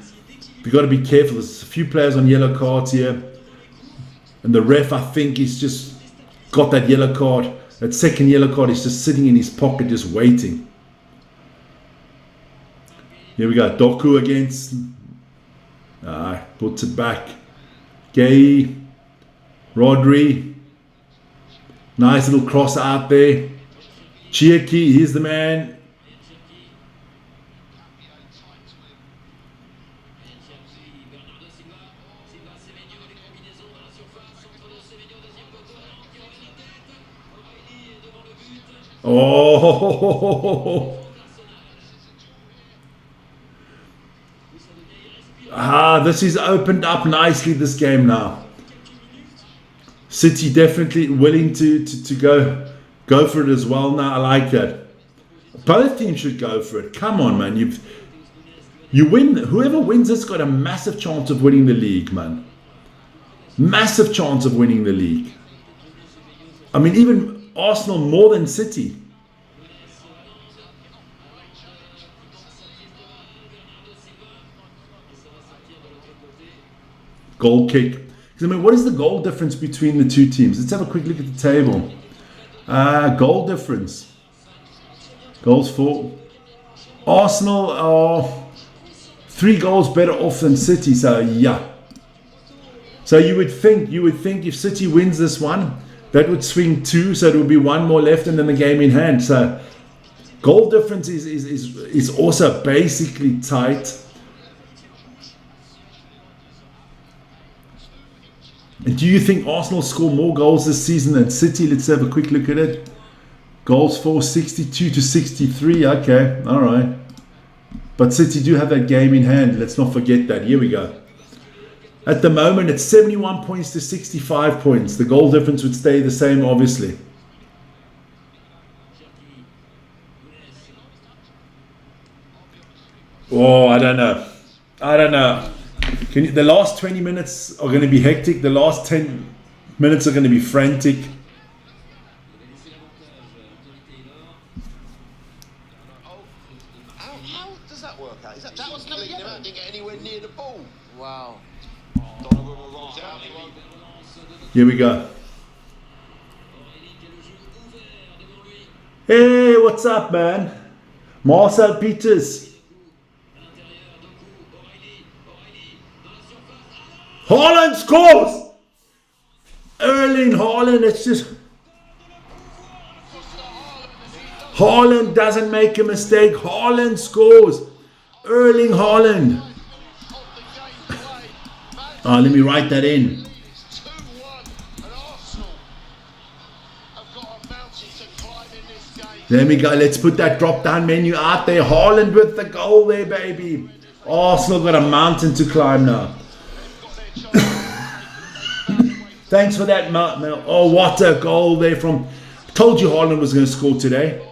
we've got to be careful. There's a few players on yellow cards here. And the ref, I think, he's just got that yellow card That second yellow card is just sitting in his pocket, just waiting. Here we go. Doku against. Puts it back. Gay. Rodri. Nice little cross out there. Chiaki, he's the man. Oh, this is opened up nicely, this game now. City definitely willing to go for it as well now. I like that. Both teams should go for it. Come on, man. You win. Whoever wins this got a massive chance of winning the league, man. Massive chance of winning the league. I mean, even Arsenal more than City. Goal kick. Because I mean, what is the goal difference between the two teams? Let's have a quick look at the table. Goal difference. Goals for Arsenal are 3 goals better off than City. So yeah. So you would think if City wins this one, that would swing 2, so there would be 1 more left and then the game in hand. So goal difference is also basically tight. And do you think Arsenal score more goals this season than City? Let's have a quick look at it. Goals for 62 to 63. Okay, all right. But City do have that game in hand. Let's not forget that. Here we go. At the moment, it's 71 points to 65 points. The goal difference would stay the same, obviously. Oh, I don't know. The last 20 minutes are going to be hectic. The last 10 minutes are going to be frantic. How does that work out? That was clean. Didn't get anywhere near the ball. Wow. Here we go. Hey, what's up, man? Marcel Peters. Haaland scores! Erling Haaland, it's just... Haaland doesn't make a mistake. Haaland scores. Erling Haaland. Let me write that in. There we go. Let's put that drop-down menu out there. Haaland with the goal there, baby. Arsenal got a mountain to climb now. Thanks for that, Mel. Oh, what a goal there from... Told you Haaland was going to score today.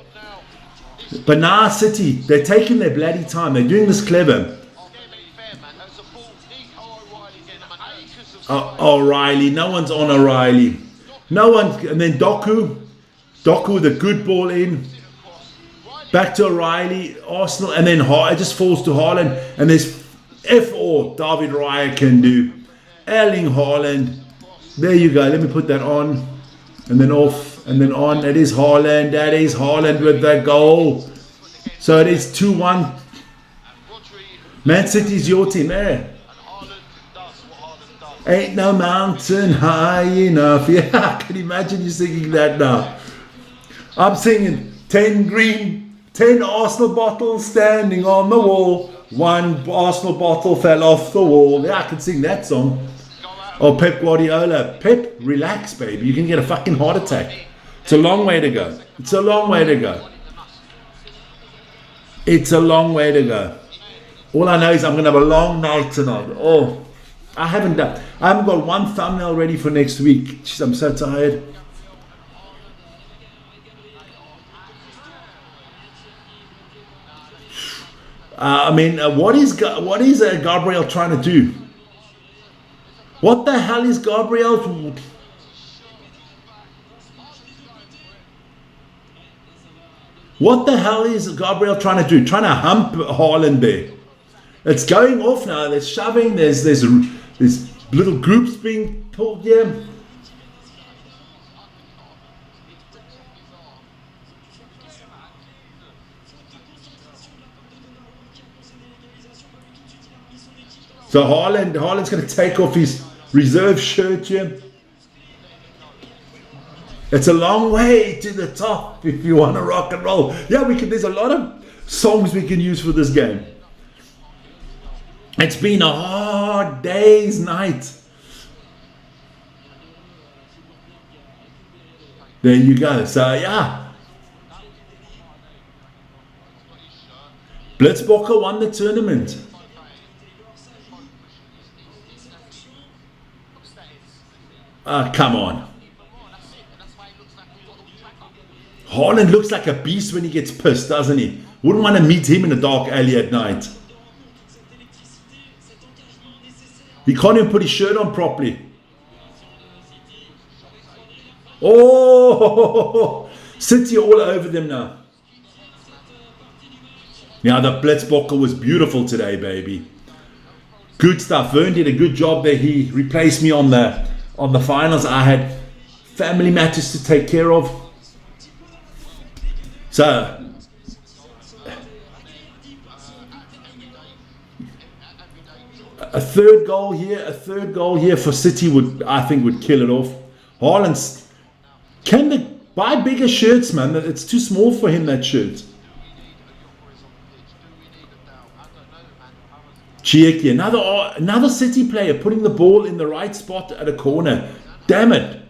But now City, they're taking their bloody time. They're doing this clever. O'Reilly. No one's on O'Reilly. No one... And then Doku with a good ball in. Back to O'Reilly. Arsenal. And then it just falls to Haaland. And there's F all David Raya can do. Erling Haaland. There you go. Let me put that on. And then off. And then on. That is Haaland. That is Haaland with the goal. So it is 2-1. Man City's your team. Ain't no mountain high enough. Yeah, I can imagine you singing that now. I'm singing 10 green, 10 Arsenal bottles standing on the wall. 1 Arsenal bottle fell off the wall. Yeah, I can sing that song. Oh, Pep Guardiola. Pep, relax, baby. You can get a fucking heart attack. It's a long way to go. It's a long way to go. It's a long way to go. All I know is I'm going to have a long night tonight. Oh, I haven't got one thumbnail ready for next week. Jeez, I'm so tired. What is Gabriel trying to do? What the hell is Gabriel? What the hell is Gabriel trying to do? Trying to hump Haaland there. It's going off now. There's shoving. There's little groups being pulled here. So Haaland's going to take off his reserve shirt here. It's a long way to the top if you want to rock and roll. Yeah, there's a lot of songs we can use for this game. It's been a hard day's night. There you go. So yeah, Blitzbokker won the tournament. Come on. Haaland looks like a beast when he gets pissed, doesn't he? Wouldn't want to meet him in a dark alley at night. He can't even put his shirt on properly. Oh, City all over them now. Yeah, the Blitzbokker was beautiful today, baby. Good stuff. Vern did a good job there. He replaced me on the finals. I had family matters to take care of. So a third goal here for City I think would kill it off. Haaland's, can they buy bigger shirts, man? It's too small for him, that shirt. Chieki, another City player putting the ball in the right spot at a corner. Damn it.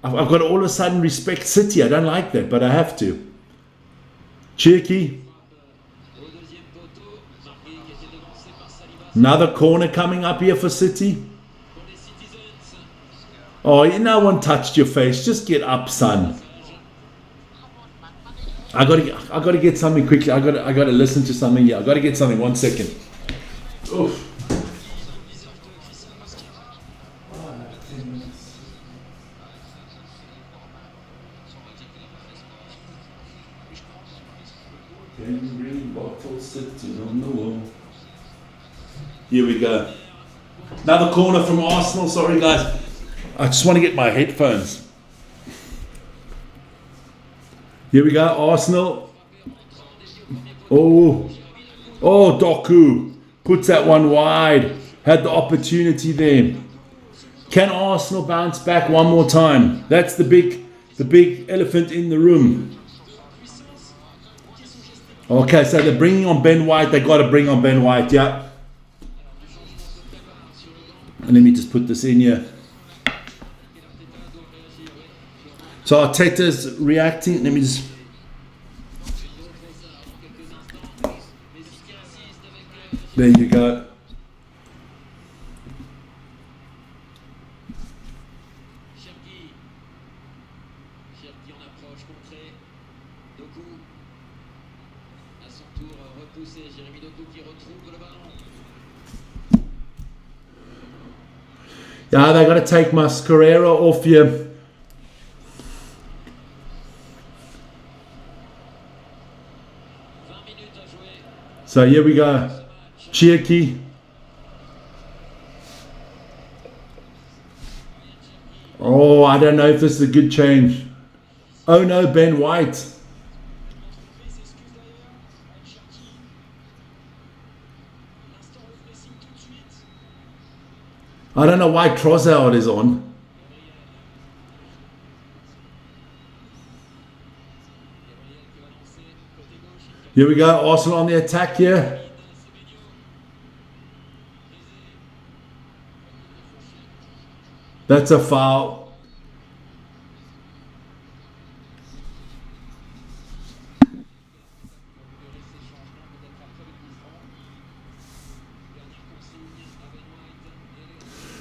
I've got to all of a sudden respect City. I don't like that, but I have to. Chieki. Another corner coming up here for City. Oh, no one touched your face. Just get up, son. I gotta get something quickly. I gotta listen to something here. I gotta get something. 1 second. Oof. Here we go. Another corner from Arsenal. Sorry, guys. I just want to get my headphones. Here we go. Arsenal. Oh, Doku puts that one wide. Had the opportunity there. Can Arsenal bounce back one more time? That's the big elephant in the room. Okay, so they're bringing on Ben White. They got to bring on Ben White, yeah. And let me just put this in here. So Arteta's reacting. Let me just. There you go. Yeah, they got to take Mascherano off you. So here we go. Chieki. Oh, I don't know if this is a good change. Oh no, Ben White. I don't know why Trossard is on. Here we go, Arsenal on the attack here. That's a foul.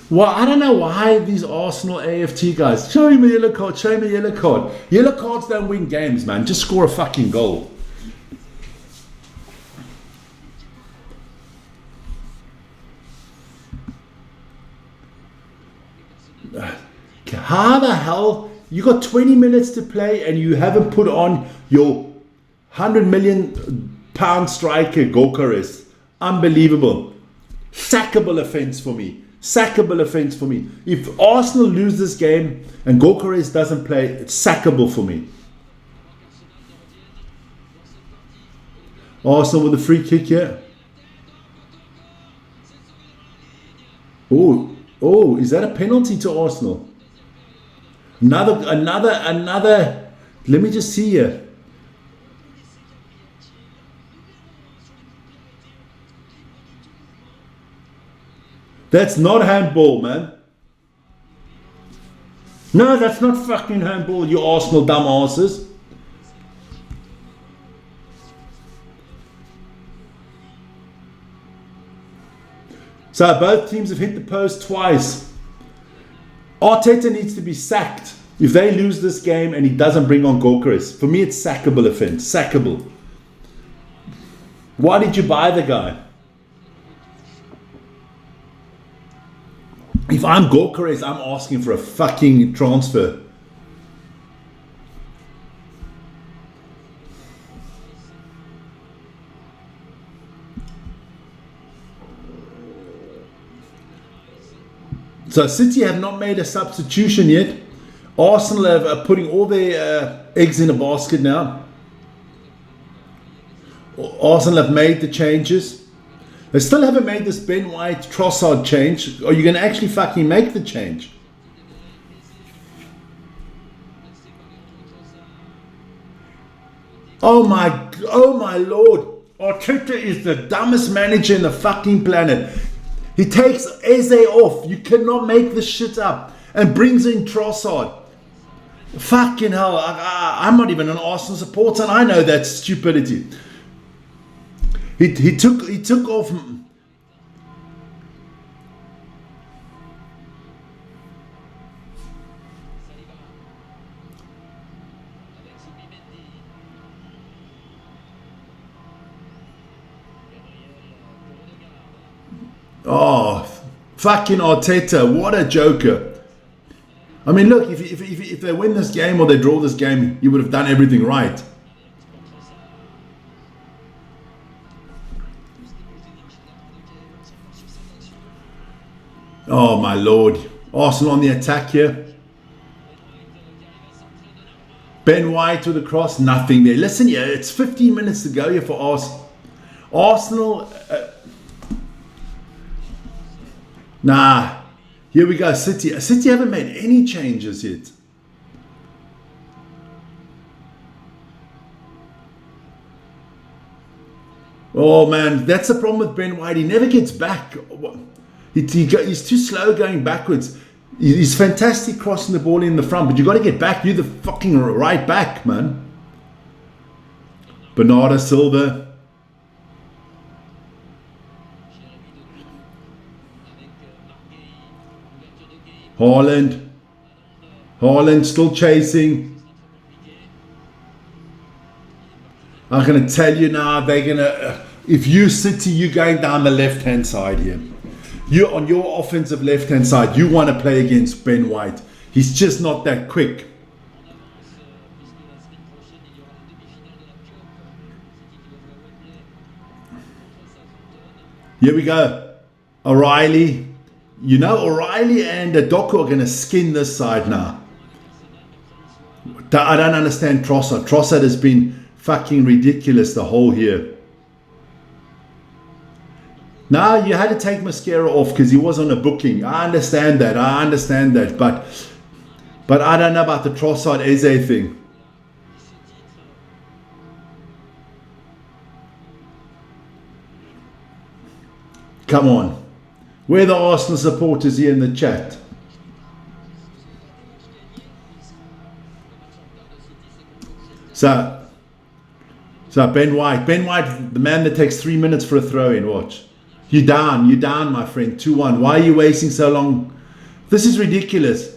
Well, I don't know why these Arsenal AFT guys, show me a yellow card, show me a yellow card. Yellow cards don't win games, man. Just score a fucking goal. How the hell, you got 20 minutes to play and you haven't put on your £100 million striker Gyökeres? Unbelievable. Sackable offence for me. Sackable offence for me. If Arsenal lose this game and Gyökeres doesn't play, it's sackable for me. Arsenal with a free kick here. Oh, is that a penalty to Arsenal? Another. Let me just see here. That's not handball, man. No, that's not fucking handball, you Arsenal dumbasses. So both teams have hit the post twice. Arteta needs to be sacked if they lose this game and he doesn't bring on Gyökeres. For me, it's sackable offense. Sackable. Why did you buy the guy? If I'm Gyökeres, I'm asking for a fucking transfer. So City have not made a substitution yet. Arsenal are putting all their eggs in a basket now. Arsenal have made the changes. They still haven't made this Ben White Trossard change. Are you going to actually fucking make the change? Oh my lord. Arteta is the dumbest manager in the fucking planet. He takes Eze off. You cannot make this shit up. And brings in Trossard. Fucking hell. I'm not even an Arsenal supporter and I know that's stupidity. He took off. Oh, fucking Arteta, what a joker. I mean, look, if they win this game or they draw this game, you would have done everything right. Oh, my lord. Arsenal on the attack here. Ben White with a cross, nothing there. Listen here, it's 15 minutes to go here for Arsenal. Arsenal... Nah, here we go, City. City haven't made any changes yet. Oh man, that's the problem with Ben White. He never gets back. He's too slow going backwards. He's fantastic crossing the ball in the front, but you got to get back. You're the fucking right back, man. Bernardo Silva. Haaland still chasing. I'm going to tell you now, they're going to... If you City, you're going down the left-hand side here. You're on your offensive left-hand side. You want to play against Ben White. He's just not that quick. Here we go. O'Reilly. You know, O'Reilly and Doku are going to skin this side now. I don't understand Trossard. Trossard has been fucking ridiculous the whole year. Now, you had to take Mascara off because he was on a booking. I understand that. But I don't know about the Trossard Eze thing. Come on. Where are the Arsenal supporters here in the chat? So Ben White, the man that takes 3 minutes for a throw in, watch. You're down, my friend, 2-1. Why are you wasting so long? This is ridiculous.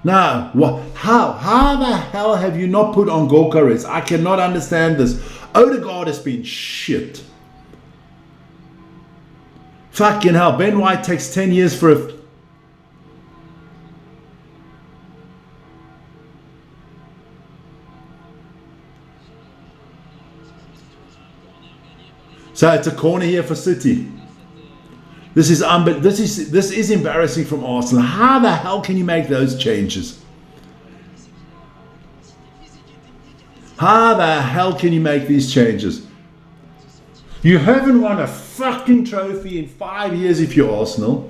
Now, how the hell have you not put on Gyökeres? I cannot understand this. Odegaard has been shit. Fucking hell, Ben White takes 10 years for a... So it's a corner here for City. This is embarrassing from Arsenal. How the hell can you make those changes? How the hell can you make these changes? You haven't won a fucking trophy in 5 years if you're Arsenal,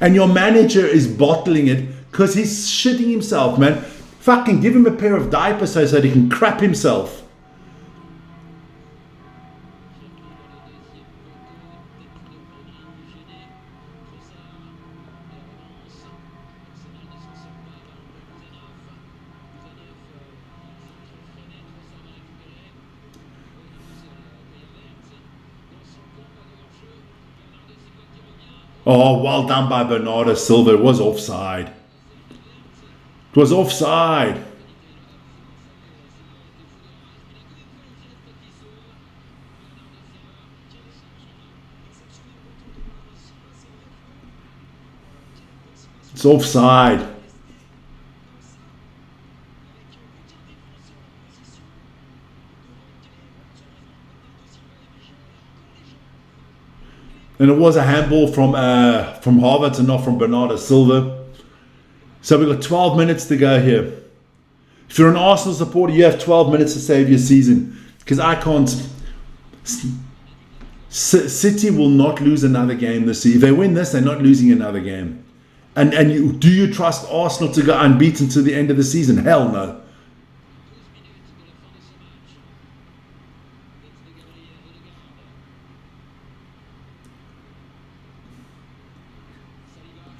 and your manager is bottling it because he's shitting himself, man. Fucking give him a pair of diapers so that he can crap himself. Oh, well done by Bernardo Silva. It was offside. It was offside. It's offside. And it was a handball from Harvard and not from Bernardo Silva. So we've got 12 minutes to go here. If you're an Arsenal supporter, you have 12 minutes to save your season. Because I can't... City will not lose another game this season. If they win this, they're not losing another game. And do you trust Arsenal to go unbeaten to the end of the season? Hell no.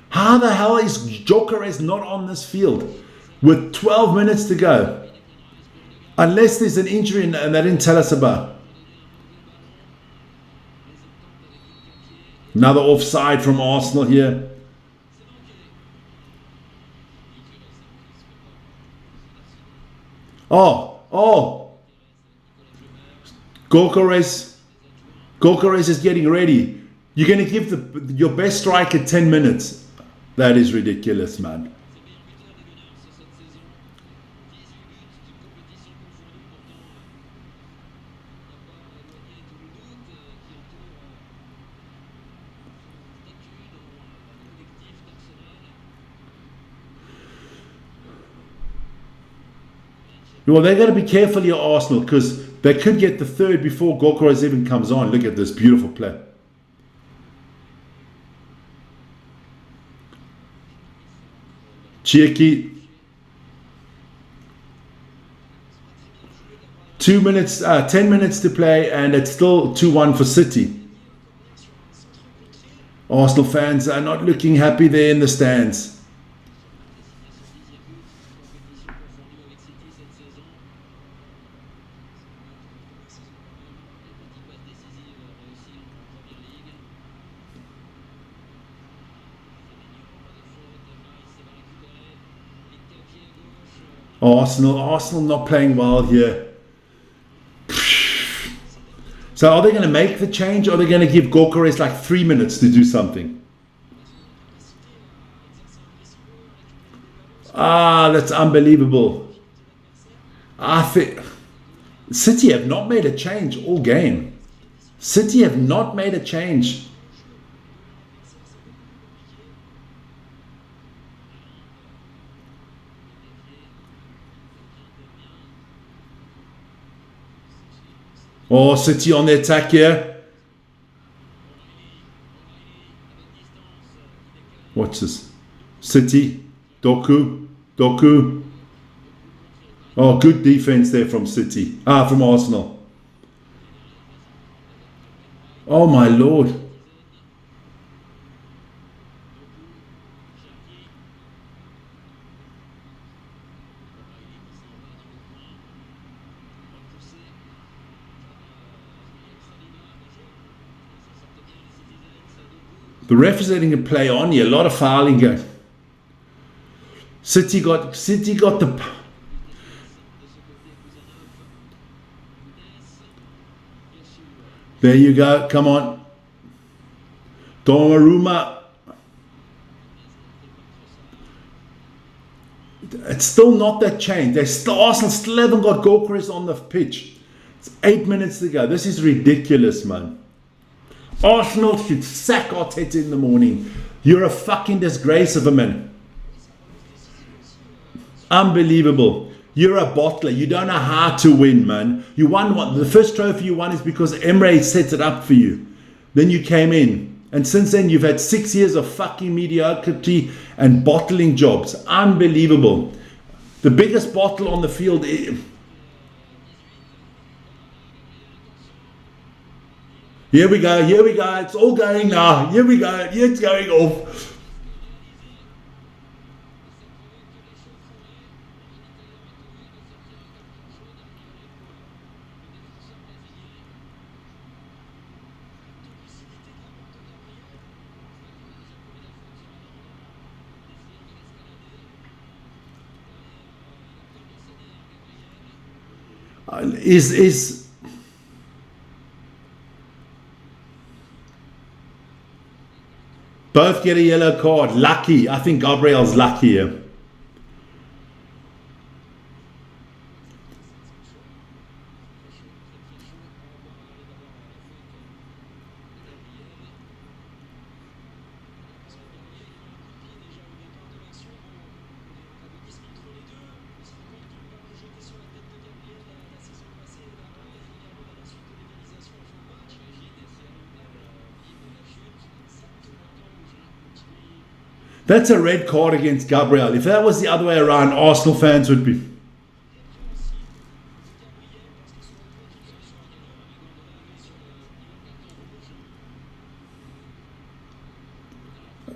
How the hell is Gyökeres not on this field with 12 minutes to go? Unless there's an injury and they didn't tell us about. Another offside from Arsenal here. Oh. Gyökeres is getting ready. You're going to give your best striker 10 minutes. That is ridiculous, man. Well, they're going to be careful here, Arsenal, because they could get the third before Gyökeres even comes on. Look at this beautiful play. Chiaki. 10 minutes to play, and it's still 2-1 for City. Arsenal fans are not looking happy there in the stands. Arsenal not playing well here. So are they going to make the change, or are they going to give Gyökeres like 3 minutes to do something? That's unbelievable. I think City have not made a change all game. City have not made a change. Oh, City on the attack here. What's this? City. Doku. Oh, good defense there from City. From Arsenal. Oh, my Lord. The ref is letting him play on here. A lot of fouling going. City got the... There you go. Come on. Donnarumma. It's still not that change. Arsenal still haven't got Gyökeres on the pitch. It's 8 minutes to go. This is ridiculous, man. Arsenal should sack Arteta in the morning. You're a fucking disgrace of a man. Unbelievable. You're a bottler. You don't know how to win, man. You won one. The first trophy you won is because Emre set it up for you. Then you came in. And since then, you've had 6 years of fucking mediocrity and bottling jobs. Unbelievable. The biggest bottle on the field. Here we go. Here we go. It's all going now. Here we go. It's going off. Is both get a yellow card. Lucky. I think Gabriel's lucky here. That's a red card against Gabriel. If that was the other way around, Arsenal fans would be...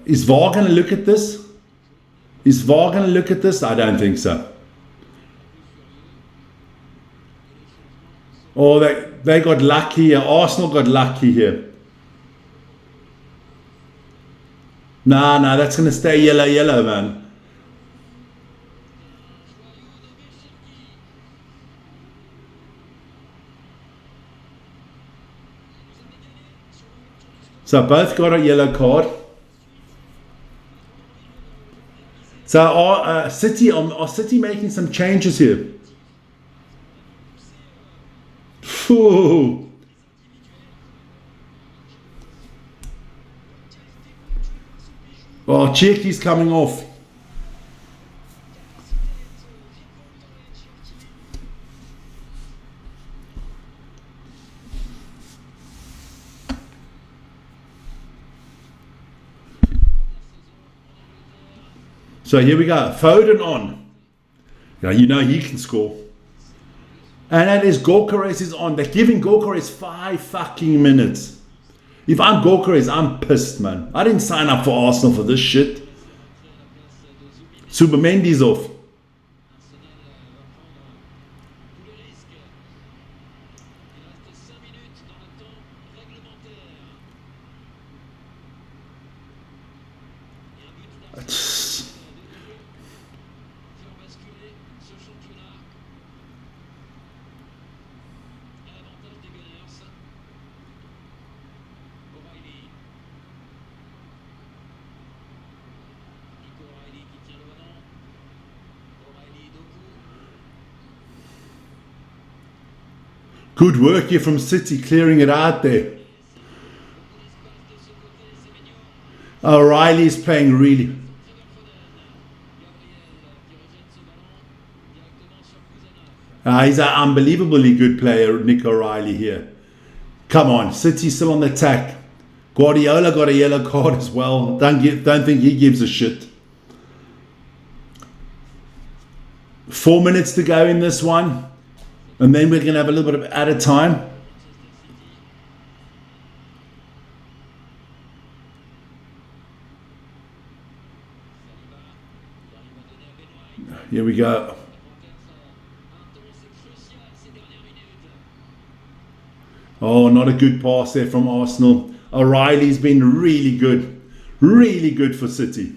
Is VAR going to look at this? Is VAR going to look at this? I don't think so. Oh, they got lucky here. Arsenal got lucky here. Nah, that's going to stay yellow, man. So both got a yellow card. So are City making some changes here? Phew. Oh, Cherky's coming off. So here we go. Foden on. Now, you know he can score. And that is Gyökeres is on. They're giving Gyökeres 5 fucking minutes. If I'm Gyökeres, I'm pissed, man. I didn't sign up for Arsenal for this shit. Subamendi's off. Good work here from City, clearing it out there. O'Reilly's playing really... he's an unbelievably good player, Nick O'Reilly here. Come on, City still on the attack. Guardiola got a yellow card as well. Don't think he gives a shit. 4 minutes to go in this one. And then we're going to have a little bit of added time. Here we go. Oh, not a good pass there from Arsenal. O'Reilly's been really good. Really good for City.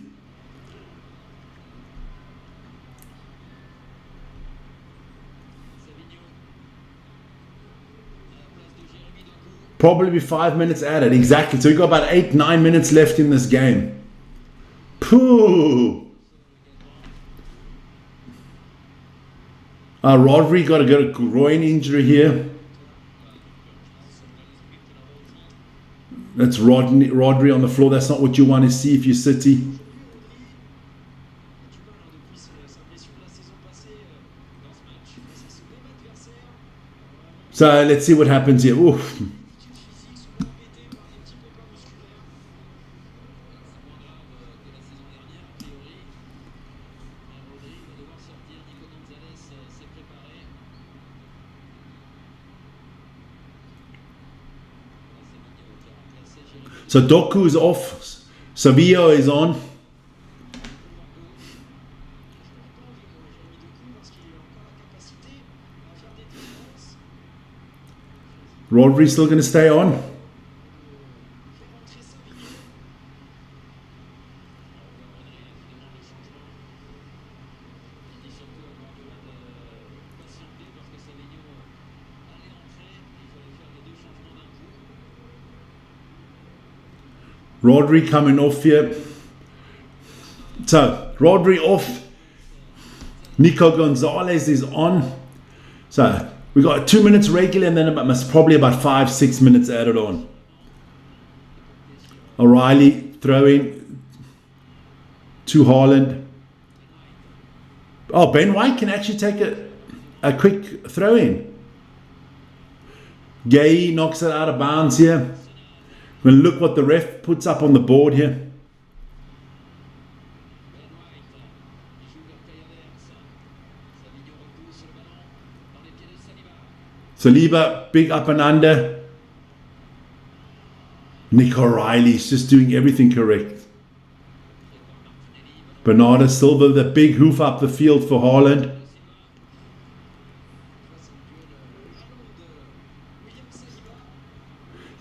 Probably be 5 minutes added. Exactly. So we've got about 8-9 minutes left in this game. Pooh. Rodri got a groin injury here. That's Rodri on the floor. That's not what you want to see if you're City. So let's see what happens here. Oof. So Doku is off. Sevilla is on. Rodri's still going to stay on. Rodri coming off here. So Rodri off. Nico Gonzalez is on. So we got 2 minutes regular and then probably about 5-6 minutes added on. O'Reilly throwing to Haaland. Oh, Ben White can actually take a quick throw in. Gay knocks it out of bounds here. Well, look what the ref puts up on the board here. Saliba, big up and under. Nick O'Reilly's just doing everything correct. Bernardo Silva, the big hoof up the field for Haaland.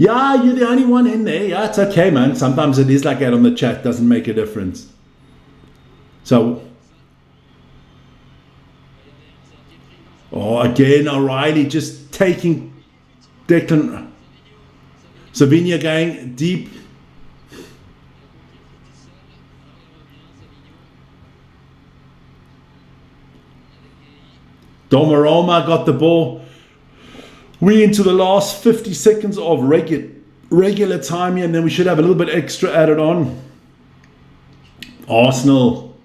Yeah, you're the only one in there. Yeah, it's okay, man. Sometimes it is like that on the chat. Doesn't make a difference. So, oh, again, O'Reilly just taking Declan. Savinha going deep. Donnarumma got the ball. We into the last 50 seconds of regular time here, and then we should have a little bit extra added on. Arsenal.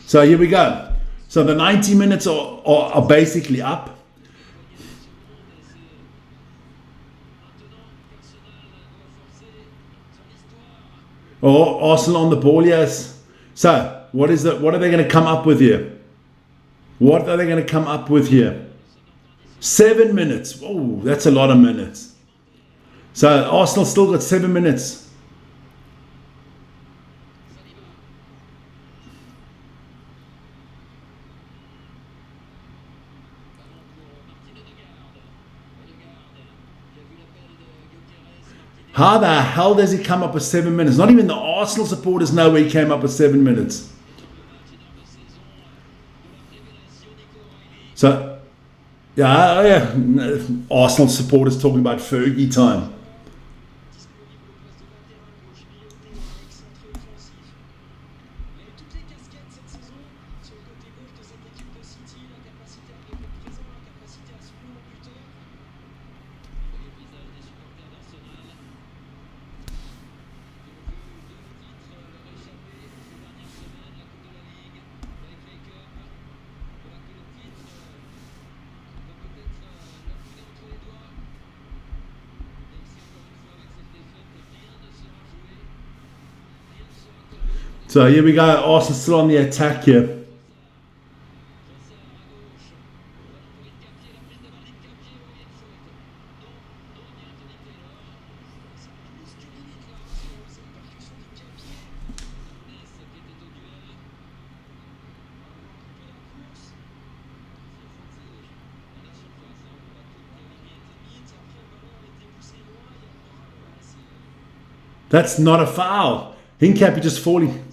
So here we go. So the 90 minutes are basically up. Oh, Arsenal on the ball, yes. So, what are they going to come up with here? What are they going to come up with here? 7 minutes. Oh, that's a lot of minutes. So, Arsenal still got 7 minutes. How the hell does he come up with 7 minutes? Not even the Arsenal supporters know where he came up with 7 minutes. So, yeah, Arsenal supporters talking about Fergie time. So here we go, Arsenal still on the attack here. That's not a foul. Hincapie just falling.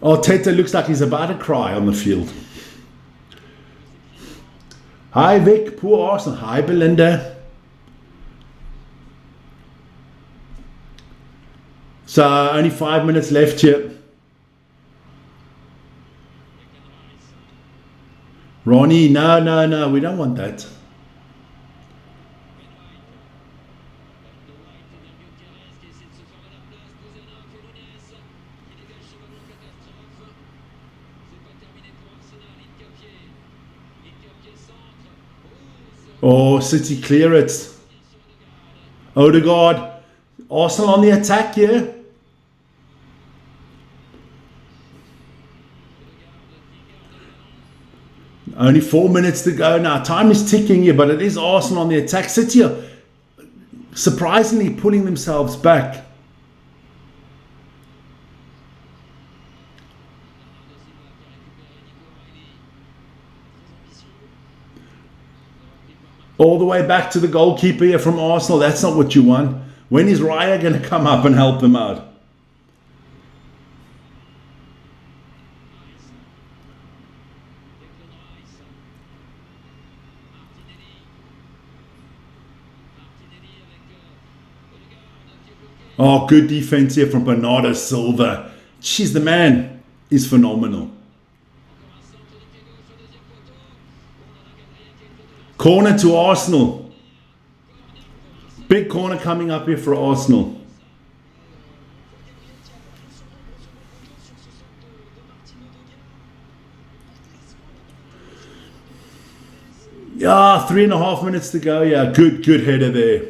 Arteta looks like he's about to cry on the field. Hi Vic, poor Arsenal. Hi Belinda. So only 5 minutes left here. Ronnie, no, we don't want that. Oh, City clear it. Odegaard. Arsenal on the attack here. Only 4 minutes to go now. Time is ticking here, but it is Arsenal on the attack. City are surprisingly pulling themselves back. All the way back to the goalkeeper here from Arsenal. That's not what you want. When is Raya going to come up and help them out? Oh, good defense here from Bernardo Silva. Jeez, the man is phenomenal. Corner to Arsenal. Big corner coming up here for Arsenal. Yeah, 3.5 minutes to go. Yeah, good header there.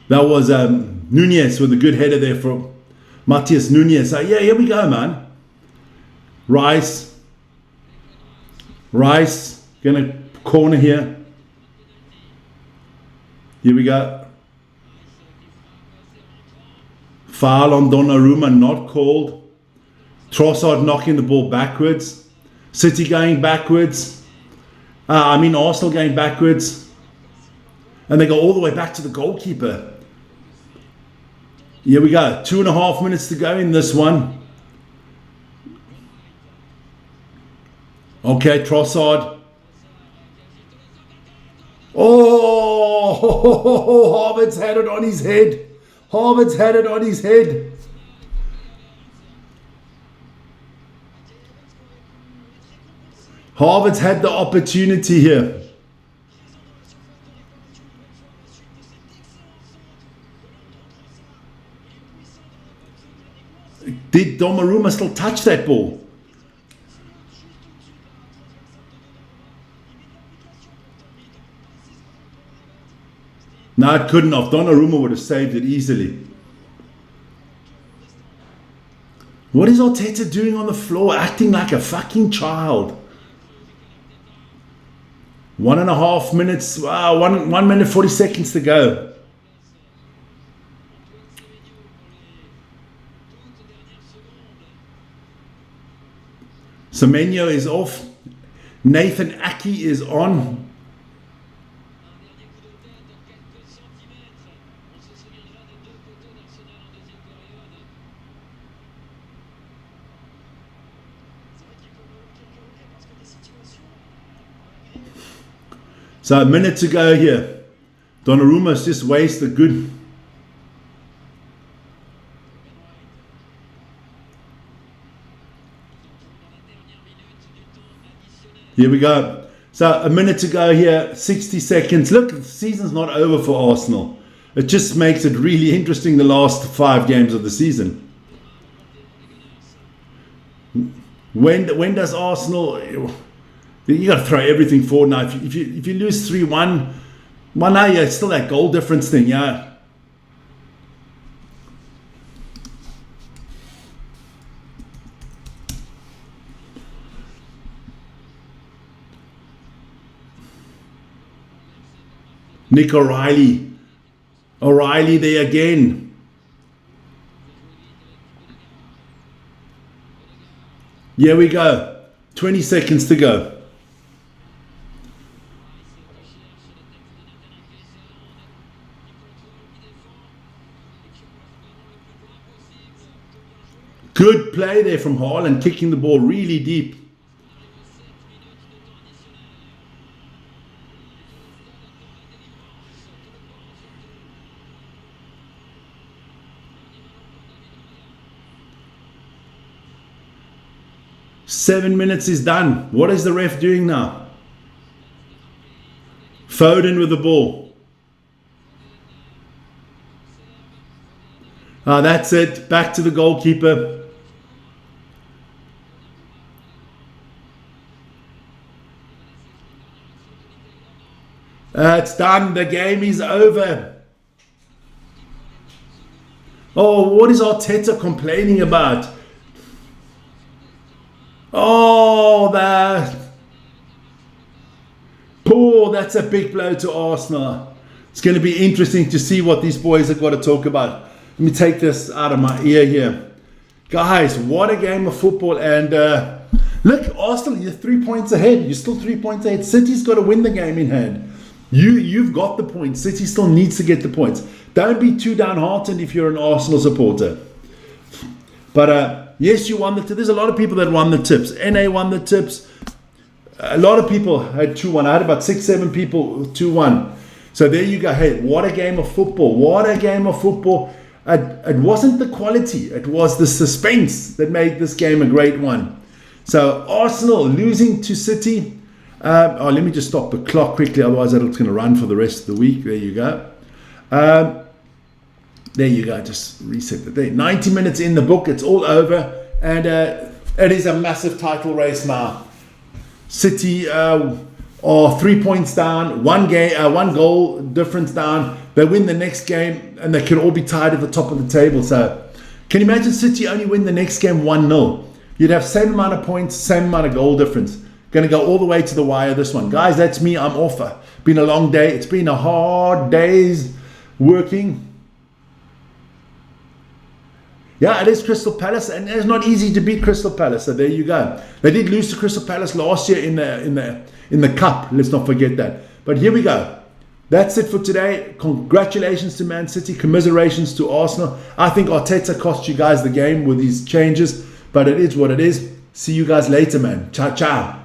That was Nunez with a good header there from Matias Nunez. So yeah, here we go, man. Rice. Gonna corner here. Here we go. Foul on Donnarumma, not called. Trossard knocking the ball backwards. City going backwards. Arsenal going backwards. And they go all the way back to the goalkeeper. Here we go. 2.5 minutes to go in this one. Okay, Trossard. Oh, Harvard's had it on his head. Harvard's had the opportunity here. Did Donnarumma still touch that ball? No, it couldn't have. Donnarumma would have saved it easily. What is Arteta doing on the floor? Acting like a fucking child. 1.5 minutes. Wow, 1 minute 40 seconds to go. Semenyo is off. Nathan Aki is on. So a minute to go here. Donnarumma's just wasted good. Here we go. So a minute to go here, 60 seconds. Look, the season's not over for Arsenal. It just makes it really interesting the last 5 games of the season. When does Arsenal... You got to throw everything forward now. If you lose 3-1, now it's still that goal difference thing, yeah. Nick O'Reilly. O'Reilly there again. Here we go. 20 seconds to go. Good play there from Haaland, kicking the ball really deep. 7 minutes is done. What is the ref doing now? Foden with the ball. That's it. Back to the goalkeeper. It's done. The game is over. Oh, what is Arteta complaining about? Oh, that's a big blow to Arsenal. It's going to be interesting to see what these boys have got to talk about. Let me take this out of my ear here. Guys, what a game of football. And look, Arsenal, you're 3 points ahead. You're still 3 points ahead. City's got to win the game in hand. You've got the points. City still needs to get the points. Don't be too downhearted if you're an Arsenal supporter. But yes, you won the tips. There's a lot of people that won the tips. NA won the tips. A lot of people had 2-1. I had about 6-7 people 2-1. So there you go. Hey, what a game of football. What a game of football. It wasn't the quality. It was the suspense that made this game a great one. So Arsenal losing to City. Let me just stop the clock quickly. Otherwise, it's going to run for the rest of the week. There you go. There you go. Just reset the date. 90 minutes in the book. It's all over. And it is a massive title race now. City are 3 points down, one goal difference down. They win the next game and they can all be tied at the top of the table. So can you imagine City only win the next game 1-0? You'd have same amount of points, same amount of goal difference. Going to go all the way to the wire this one. Guys, that's me. I'm off. Been a long day. It's been a hard day's working. Yeah, it is Crystal Palace, and it's not easy to beat Crystal Palace. So there you go. They did lose to Crystal Palace last year in the cup. Let's not forget that. But here we go. That's it for today. Congratulations to Man City. Commiserations to Arsenal. I think Arteta cost you guys the game with these changes, but it is what it is. See you guys later, man. Ciao, ciao.